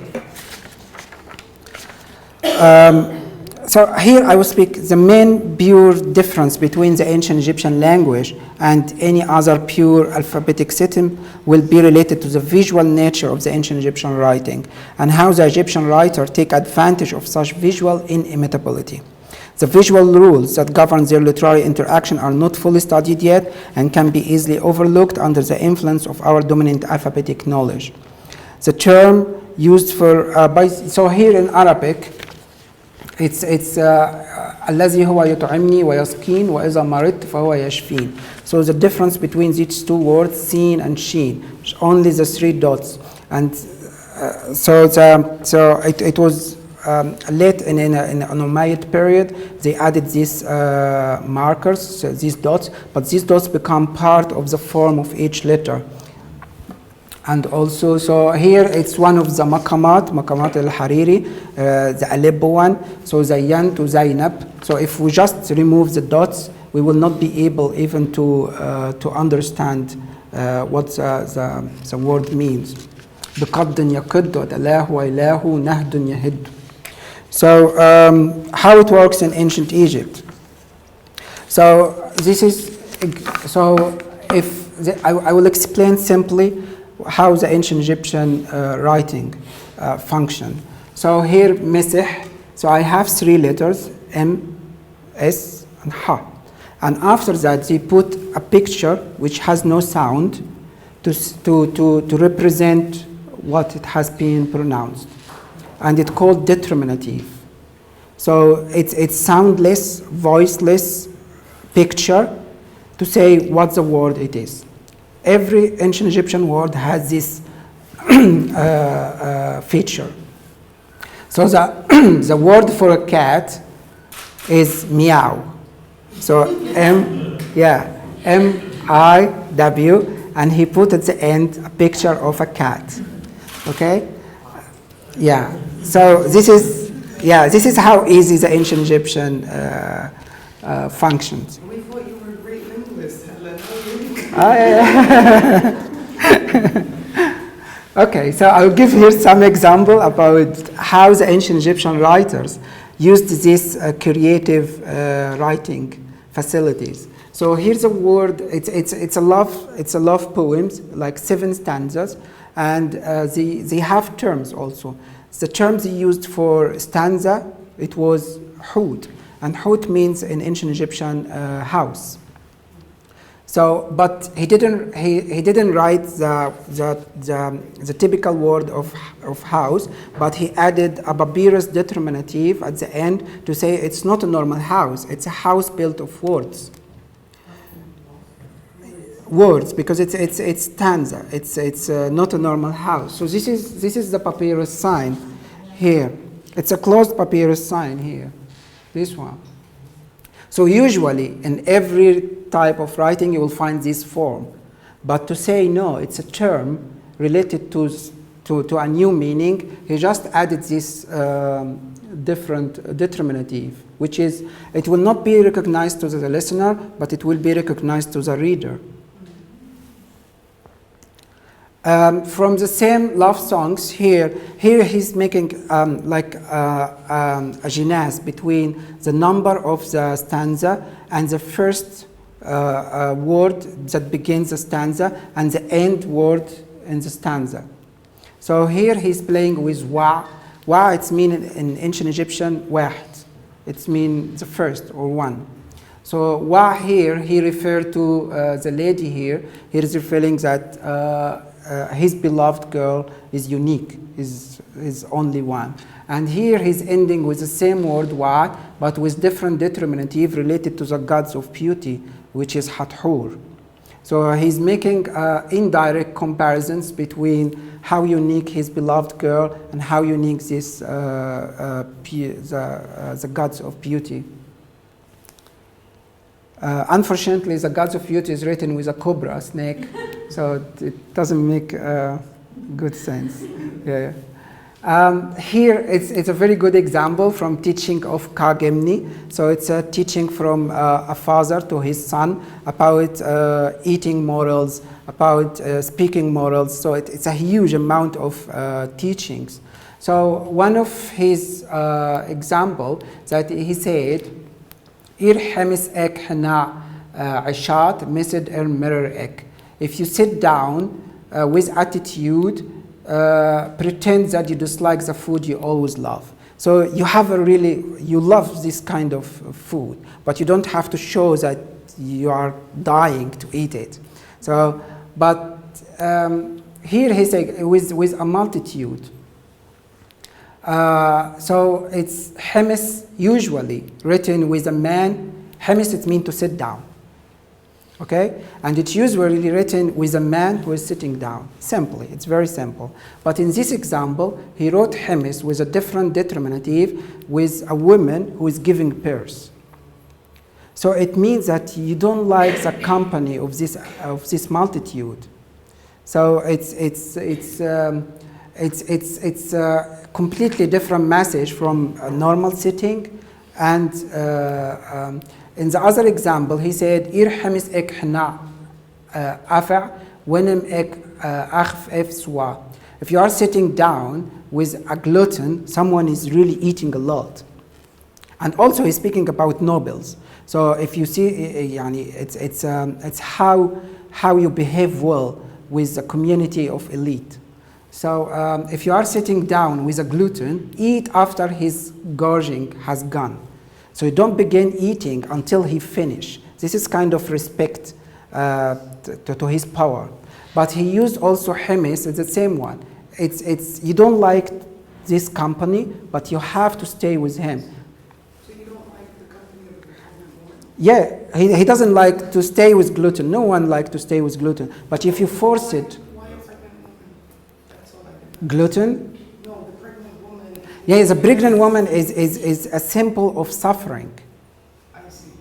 So here I will speak the main pure difference between the ancient Egyptian language and any other pure alphabetic system will be related to the visual nature of the ancient Egyptian writing and how the Egyptian writer take advantage of such visual inimitability. The visual rules that govern their literary interaction are not fully studied yet and can be easily overlooked under the influence of our dominant alphabetic knowledge. The term used for, so here in Arabic, it's الذي هو يطعمني ويسقين وإذا مرضت فهو يشفين. So the difference between these two words, seen and sheen, only the 3 dots. And so it was late in an Umayyad period, they added these markers, so these dots, but these dots become part of the form of each letter. And also, so here it's one of the maqamat al-Hariri, the Aleppo one, so Zayyan to Zainab. So if we just remove the dots, we will not be able even to understand what the word means. بقد يقد ودلاه وإله نهد يهد. So how it works in ancient Egypt. So this is, so if I will explain simply how the ancient Egyptian writing function. So here mesih, so I have 3 letters, M, S, and Ha. And after that they put a picture which has no sound to represent what it has been pronounced. And it's called determinative. So it's soundless, voiceless picture to say what the word it is. Every ancient Egyptian word has this feature. So the word for a cat is meow. So M-I-W, and he put at the end a picture of a cat. Okay? Yeah. So this is how easy the ancient Egyptian functions. We thought you were a great linguist, Helen. Okay, so I'll give here some example about how the ancient Egyptian writers used these creative writing facilities. So here's a word. It's a love poems, like 7 stanzas, and they have terms also. The terms they used for stanza, it was hud, and hud means in ancient Egyptian house. So, but he didn't write the typical word of house, but he added a papyrus determinative at the end to say it's not a normal house, it's a house built of words. Words, because it's stanza, it's not a normal house. So this is the papyrus sign here. It's a closed papyrus sign here, this one. So usually in every type of writing you will find this form, but to say no, it's a term related to a new meaning, he just added this different determinative, which is, it will not be recognized to the listener, but it will be recognized to the reader. From the same love songs here he's making like a Jinas between the number of the stanza and the first word that begins the stanza and the end word in the stanza. So here he's playing with wa. Wa, it's mean in ancient Egyptian wahd. It's mean the first or one. So wa here, he referred to the lady here. He is referring that his beloved girl is unique, is only one. And here he's ending with the same word wa, but with different determinative related to the gods of beauty, which is Hathor. So he's making indirect comparisons between how unique his beloved girl and how unique this the gods of beauty. Unfortunately, the gods of beauty is written with a cobra, a snake, so it doesn't make good sense. Yeah. Here, it's a very good example from teaching of Kagemni. So it's a teaching from a father to his son about eating morals, about speaking morals. So it's a huge amount of teachings. So one of his example that he said, Irhamis ek hana ashat mised mirror ek. If you sit down with attitude, pretend that you dislike the food you always love. So you love this kind of food, but you don't have to show that you are dying to eat it. So, but here he said with a multitude. So it's hemis usually written with a man. Hemis, it means to sit down. Okay? And it's usually written with a man who is sitting down. Simply, it's very simple. But in this example, he wrote Hemis with a different determinative with a woman who is giving birth. So it means that you don't like the company of this multitude. So it's a completely different message from a normal sitting. And in the other example, he said, "Irhamis ek hna afa wenem ek akhf swa." If you are sitting down with a glutton, someone is really eating a lot. And also, he's speaking about nobles. So if you see, it's how you behave well with the community of elite. So if you are sitting down with a glutton, eat after his gorging has gone. So you don't begin eating until he finish. This is kind of respect to his power. But he used also Hemis, it's the same one. It's you don't like this company, but you have to stay with him. So you don't like the company of the pregnant woman? Yeah, he doesn't like to stay with gluten. No one likes to stay with gluten. But if you force it, Why a pregnant woman? That's all I can. gluten. No, the pregnant woman. Yeah, the pregnant woman is a symbol of suffering. I see.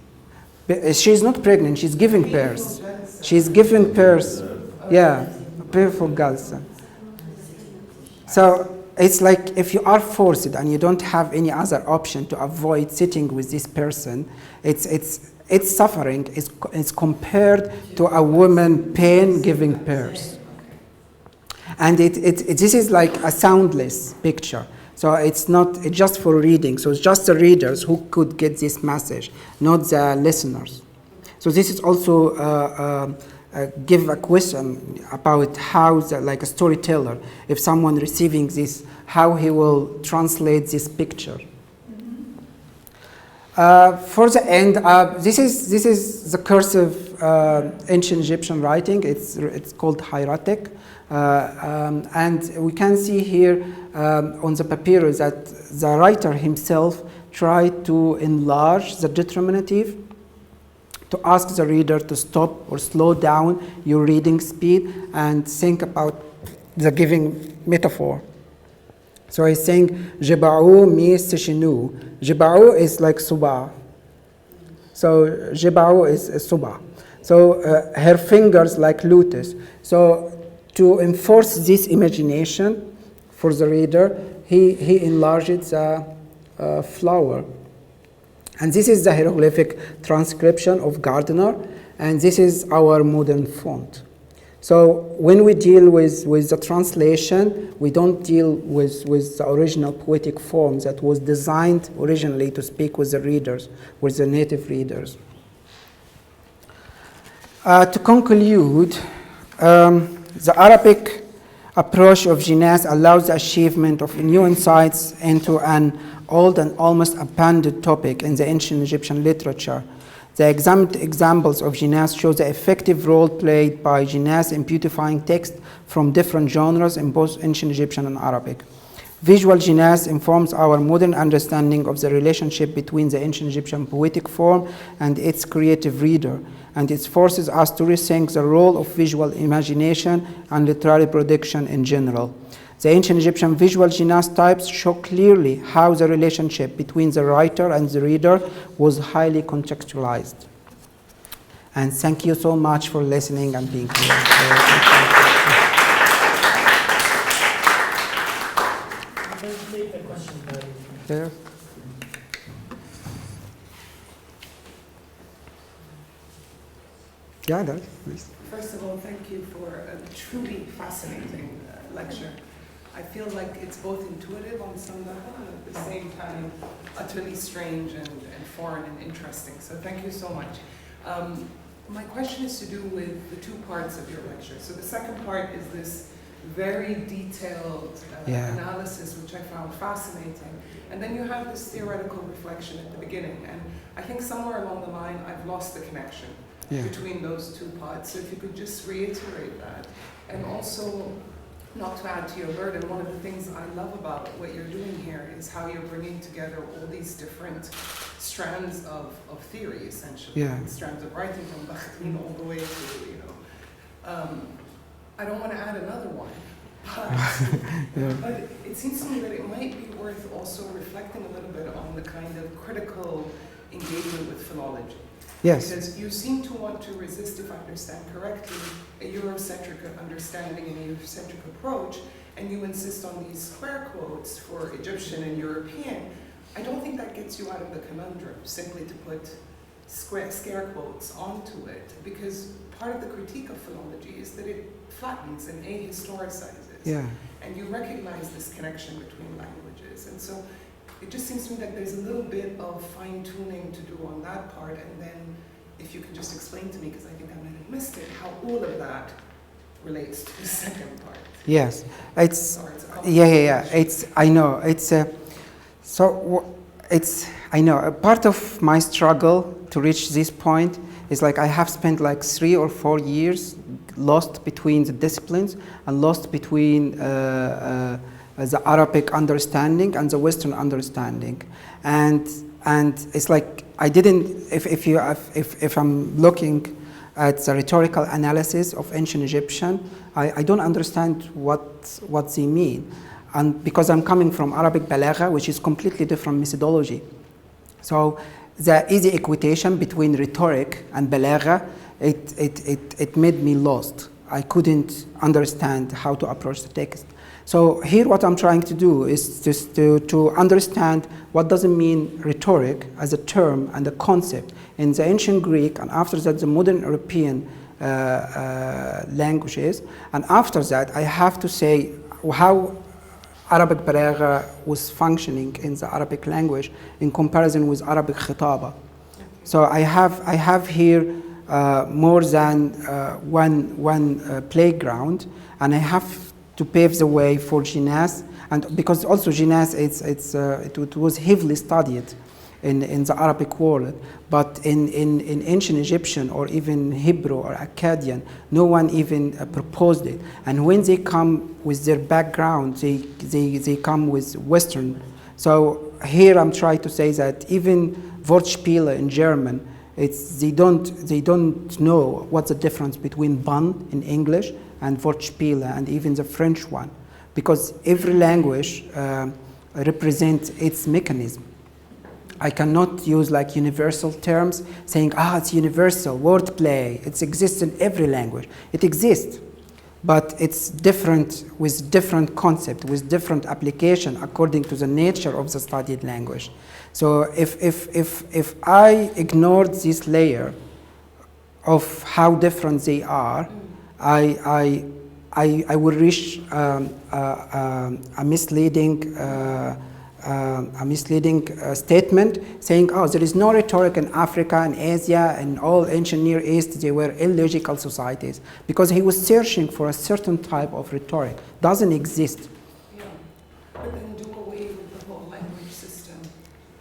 But she's not pregnant. She's giving birth. She's giving birth. Yeah, beautiful girls. So it's like if you are forced and you don't have any other option to avoid sitting with this person, its suffering is compared to a woman pain giving birth. And this is like a soundless picture. So it's just for reading. So it's just the readers who could get this message, not the listeners. So this is also give a question about how, like a storyteller, if someone receiving this, how he will translate this picture. For the end, this is the cursive ancient Egyptian writing. It's called hieratic, and we can see here on the papyrus that the writer himself tried to enlarge the determinative, to ask the reader to stop or slow down your reading speed and think about the giving metaphor. So he's saying, Jiba'u mi sishinu. Jiba'u is like suba. So Jiba'u is suba. So her fingers like lotus. So to enforce this imagination for the reader, he enlarged the flower. And this is the hieroglyphic transcription of Gardner, and this is our modern font. So when we deal with the translation, we don't deal with the original poetic form that was designed originally to speak with the readers, with the native readers. To conclude, the Arabic approach of Jinas allows the achievement of new insights into an old and almost abandoned topic in the ancient Egyptian literature. The examples of Jinas show the effective role played by Jinas in beautifying text from different genres in both ancient Egyptian and Arabic. Visual Jinas informs our modern understanding of the relationship between the ancient Egyptian poetic form and its creative reader, and it forces us to rethink the role of visual imagination and literary production in general. The ancient Egyptian visual Jinas types show clearly how the relationship between the writer and the reader was highly contextualized. And thank you so much for listening and being here. There. Yeah, there, please. First of all, thank you for a truly fascinating lecture. I feel like it's both intuitive on some level and at the same time utterly strange and foreign and interesting. So thank you so much. My question is to do with the two parts of your lecture. So the second part is this very detailed analysis, which I found fascinating. And then you have this theoretical reflection at the beginning. And I think somewhere along the line, I've lost the connection between those two parts. So if you could just reiterate that. And also, not to add to your burden, one of the things I love about what you're doing here is how you're bringing together all these different strands of theory, essentially. Yeah. Strands of writing from Bakhtin all the way to, I don't want to add another one, but it seems to me that it might be worth also reflecting a little bit on the kind of critical engagement with philology. Yes. Because you seem to want to resist, if I understand correctly, a Eurocentric understanding and a Eurocentric approach, and you insist on these square quotes for Egyptian and European. I don't think that gets you out of the conundrum, simply to put scare quotes onto it, because part of the critique of philology is that it flattens and ahistoricizes. Yeah. And you recognize this connection between languages. And so it just seems to me that there's a little bit of fine-tuning to do on that part, and then if you can just explain to me, because I think I might have missed it, how all of that relates to the second part. Yes, it's Sorry, it's a yeah. It's I know it's I know a part of my struggle to reach this point is like I have spent like 3 or 4 years lost between the disciplines and lost between the Arabic understanding and the Western understanding, and it's like I didn't. If I'm looking at the rhetorical analysis of ancient Egyptian, I don't understand what they mean, and because I'm coming from Arabic balagha, which is completely different methodology, so the easy equitation between rhetoric and balagha, it made me lost. I couldn't understand how to approach the text. So here what I'm trying to do is just to understand what does it mean rhetoric as a term and a concept in the ancient Greek, and after that the modern European languages, and after that I have to say how Arabic balagha was functioning in the Arabic language in comparison with Arabic khitaba. So I have here more than one playground, and I have to pave the way for Jinas, and because also Jinas it was heavily studied in the Arabic world, but in ancient Egyptian or even Hebrew or Akkadian, no one even proposed it. And when they come with their background, they come with Western. So here I'm trying to say that even Wortspiele in German, they don't know what's the difference between Bann in English and Wortspiele, and even the French one, because every language represents its mechanism. I cannot use like universal terms saying, it's universal, wordplay, it exists in every language. It exists, but it's different with different concept, with different application according to the nature of the studied language. So if I ignored this layer of how different they are, I will reach a misleading statement saying, there is no rhetoric in Africa and Asia and all ancient Near East, they were illogical societies, because he was searching for a certain type of rhetoric. Doesn't exist. Yeah, but then do away with the whole language system,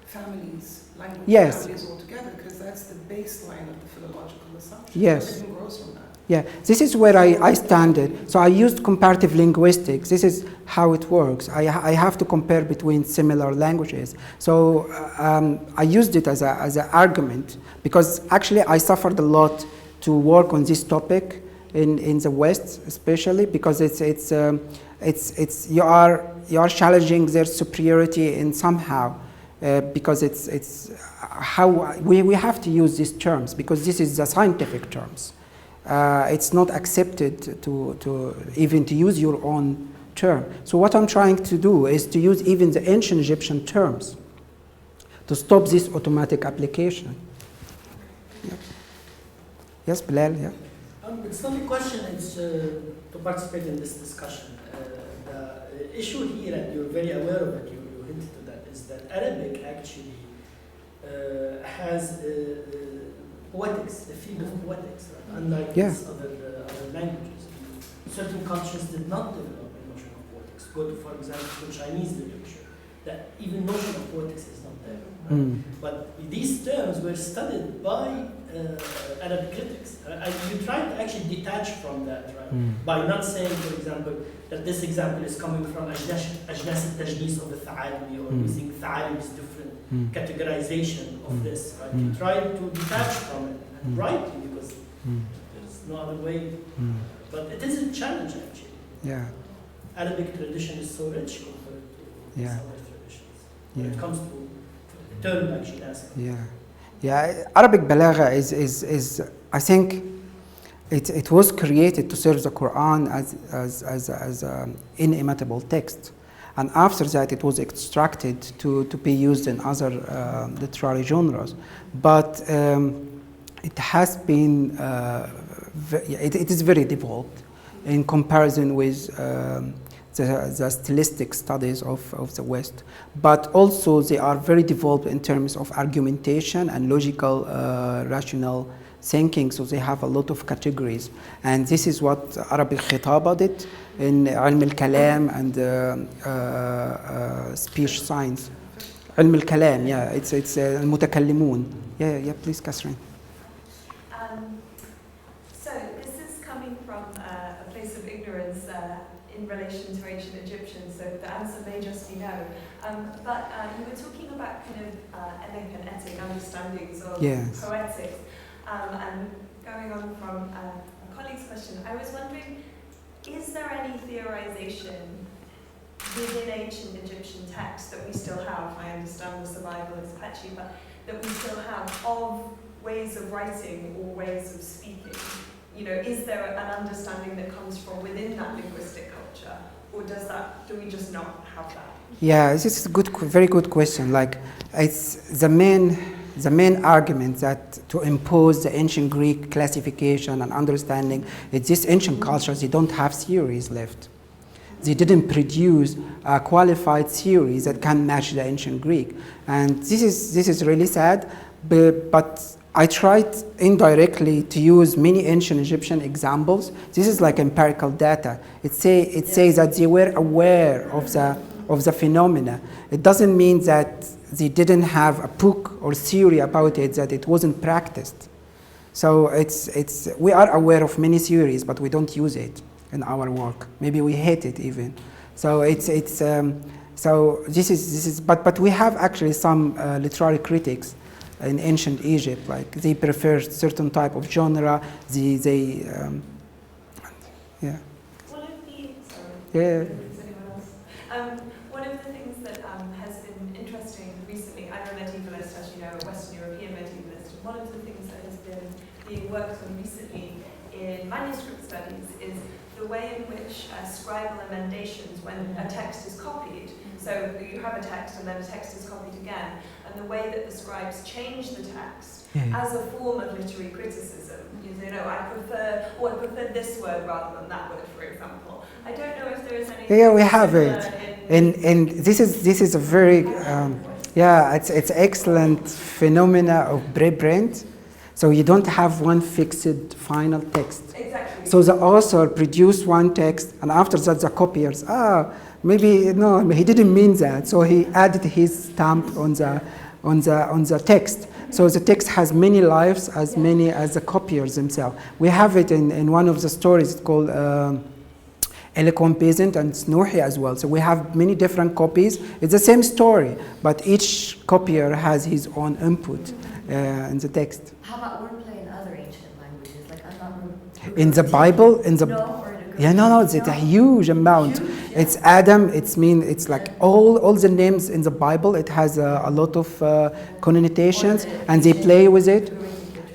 families, language families altogether, because that's the baseline of the philological assumption. Yes. Everything grows from that. Yeah, this is where I stand. So I used comparative linguistics. This is how it works. I have to compare between similar languages. So I used it as an argument, because actually I suffered a lot to work on this topic in the West, especially because you are challenging their superiority in somehow, because it's how we have to use these terms, because this is the scientific terms. It's not accepted to even to use your own term. So what I'm trying to do is to use even the ancient Egyptian terms to stop this automatic application. Yeah. Yes, Bilal, yeah? It's not a question, it's to participate in this discussion. The issue here, and you're very aware of it, you hinted to that, is that Arabic actually has poetics, the field of poetics, right? Unlike these other languages. Certain cultures did not develop a notion of poetics. Go to, for example, the Chinese literature. That even notion of poetics is not there. Right? But these terms were studied by Arabic critics. You try to actually detach from that, right? By not saying, for example, that this example is coming from أجناس التجنيس of the Tha'alibi, or using Tha'alibi's different categorization of this, right? You try to detach from it, and rightly, because there's no other way. But it is a challenge, actually. Yeah. Arabic tradition is so rich compared to other traditions. When it comes to term like Jinas. Arabic balagha is I think it was created to serve the Quran as an inimitable text, and after that it was extracted to be used in other literary genres. But it has been it is very developed in comparison with the stylistic studies of the West, but also they are very developed in terms of argumentation and logical rational thinking, so they have a lot of categories, and this is what Arabic khitaba did in علم الكلام and speech science. علم الكلام, it's المتكلمون. Please, Catherine. So this is coming from a place of ignorance in relation to ancient Egyptians, so the answer may just be no. But you were talking about kind of epigenetic understandings of poetics, and going on from a colleague's question, I was wondering, is there any theorization within ancient Egyptian texts that we still have? I understand the survival is patchy, but that we still have of ways of writing or ways of speaking? You know, is there an understanding that comes from within that linguistic culture, or do we just not have that? Yeah, this is a very good question. Like, it's the main argument that to impose the ancient Greek classification and understanding, it's this ancient cultures, they don't have theories left. They didn't produce a qualified theory that can match the ancient Greek, and this is really sad. But I tried indirectly to use many ancient Egyptian examples. This is like empirical data. It says that they were aware of the phenomena. It doesn't mean that they didn't have a book or theory about it, that it wasn't practiced. So we are aware of many theories, but we don't use it in our work. Maybe we hate it even. So so this is but we have actually some literary critics in ancient Egypt, like they prefer certain type of genre. One of the things that has been interesting recently, I'm a medievalist, as you know, a Western European medievalist, and one of the things that has been being worked on recently in manuscript studies is the way in which scribal emendations, when a text is copied, so you have a text and then a text is copied again, and the way that the scribes change the text as a form of literary criticism. You know, I prefer this word rather than that word, for example. I don't know if there is any. Yeah, we have it, and this is a very it's excellent phenomena of preprint. So you don't have one fixed final text. Exactly. So the author produced one text, and after that the copiers, maybe no, he didn't mean that. So he added his stamp on the text. So the text has many lives, as many as the copiers themselves. We have it in one of the stories called Eloquent Peasant and Snuhi as well. So we have many different copies. It's the same story, but each copier has his own input in the text. How about wordplay in other ancient languages? Like I'm not in the Bible, no, it's a huge amount. It's Adam. It's like all the names in the Bible. It has a lot of connotations, and they play with it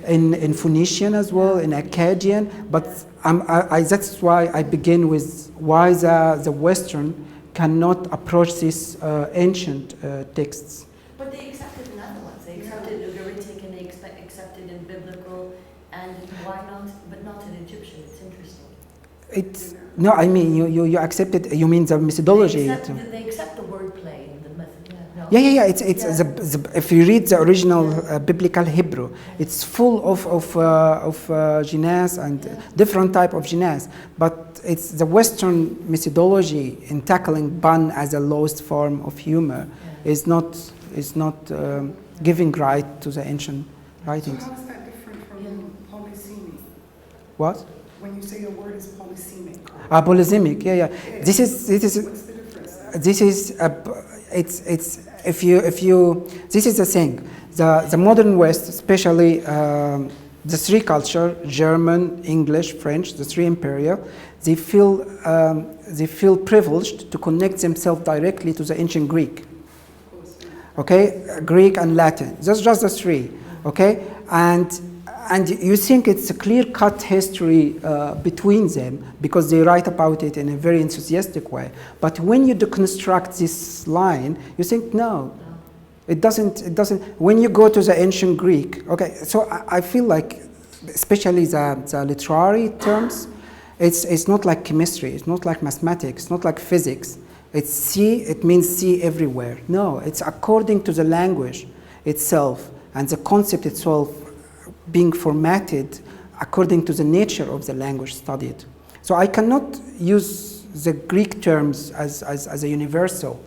in Phoenician as well, in Akkadian. But that's why I begin with why the Western cannot approach these ancient texts. But they accepted another ones. They accepted Ugaritic and they accepted in biblical, and why not? But not in Egyptian. It's interesting. No, I mean you accept it. You mean the methodology? They accept the wordplay and the method. If you read the original biblical Hebrew, it's full of Jinas and different type of Jinas. But it's the Western methodology in tackling pun as a lowest form of humor is not giving right to the ancient writings. So how is that different polysemy? What? When you say a word is polysemic. Polysemic, yeah. This is What's the difference? this is it's if you this is the thing. The modern West, especially the three culture, German, English, French, the three imperial, they feel privileged to connect themselves directly to the ancient Greek. Okay, Greek and Latin. That's just the three. Okay, and you think it's a clear-cut history between them because they write about it in a very enthusiastic way. But when you deconstruct this line, you think no, it doesn't. When you go to the ancient Greek, okay. So I feel like, especially the literary terms, it's not like chemistry. It's not like mathematics. It's not like physics. It's see. It means see everywhere. No, it's according to the language itself and the concept itself being formatted according to the nature of the language studied. So I cannot use the Greek terms as a universal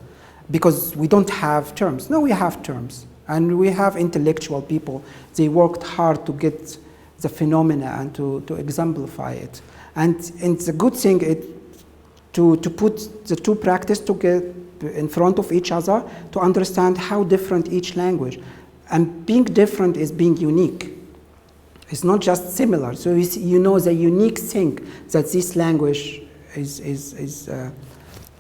because we don't have terms. No, we have terms. And we have intellectual people. They worked hard to get the phenomena and to exemplify it. And it's a good thing to put the two practices together in front of each other to understand how different each language. And being different is being unique. It's not just similar. So you know the unique thing that this language is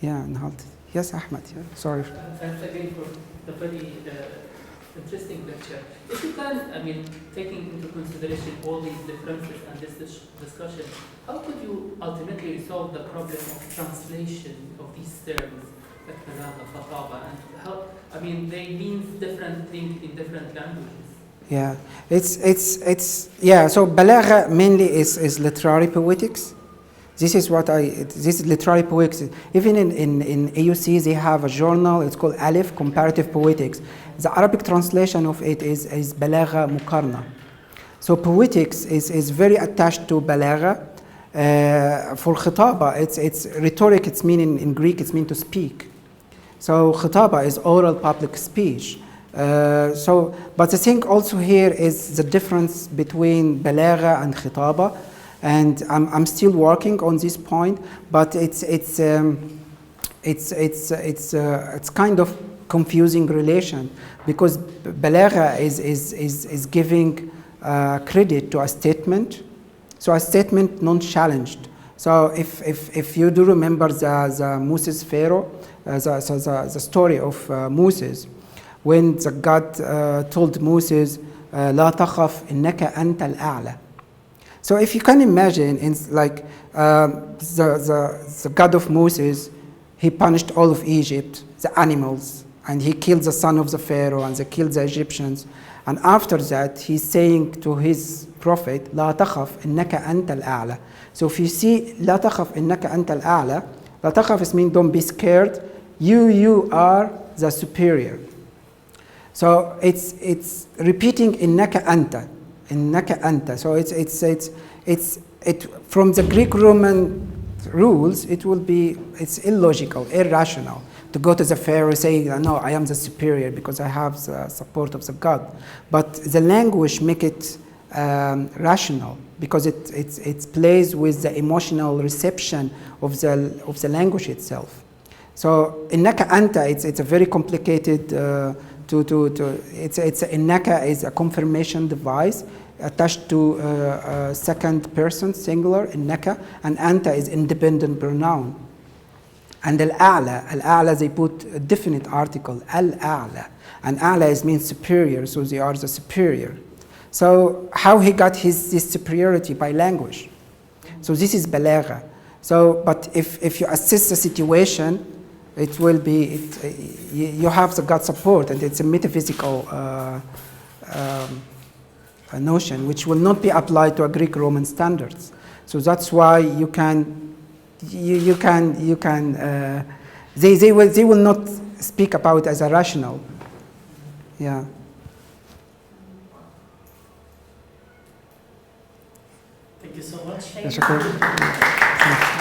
Yes, Ahmed. Yeah. Sorry. Thanks again for the very interesting lecture. If you can, taking into consideration all these differences and this discussion, how could you ultimately resolve the problem of translation of these terms, like balagha, khataba, and how? They mean different things in different languages. Yeah, So balagha mainly is literary poetics. This is literary poetics. Even in AUC, they have a journal. It's called Alif, Comparative Poetics. The Arabic translation of it is balagha muqarna. So poetics is very attached to balagha. For khitaba, it's rhetoric. It's mean in Greek. It's mean to speak. So khitaba is oral public speech. But the thing also here is the difference between balagha and khitaba, and I'm still working on this point. But it's kind of confusing relation because balagha is giving credit to a statement, so a statement non-challenged. So if you do remember the Moses Pharaoh, the story of Moses. When the God told Moses, "La takhaf, innaka anta al-a'la." So if you can imagine, the God of Moses, he punished all of Egypt, the animals, and he killed the son of the Pharaoh, and they killed the Egyptians. And after that, he's saying to his prophet, "La takhaf, innaka anta al-a'la." So if you see, "La takhaf, innaka anta al-a'la," "La takhaf" means don't be scared. You are the superior. So it's repeating innaka anta, innaka anta. So it's from the Greek-Roman rules. It's illogical, irrational to go to the Pharaoh saying, "No, I am the superior because I have the support of the God." But the language make it rational because it plays with the emotional reception of the language itself. So innaka anta, it's a very complicated. Innaka is a confirmation device attached to second person singular innaka, and anta is independent pronoun. And al-a'la they put a definite article al-a'la, and a'la means superior, so they are the superior. So how he got this superiority? By language. So this is balagha. So but if you assess the situation, it will be, you have the God support, and it's a metaphysical notion which will not be applied to a Greek-Roman standards. So that's why they will not speak about it as a rational. Yeah. Thank you so much. Thank you.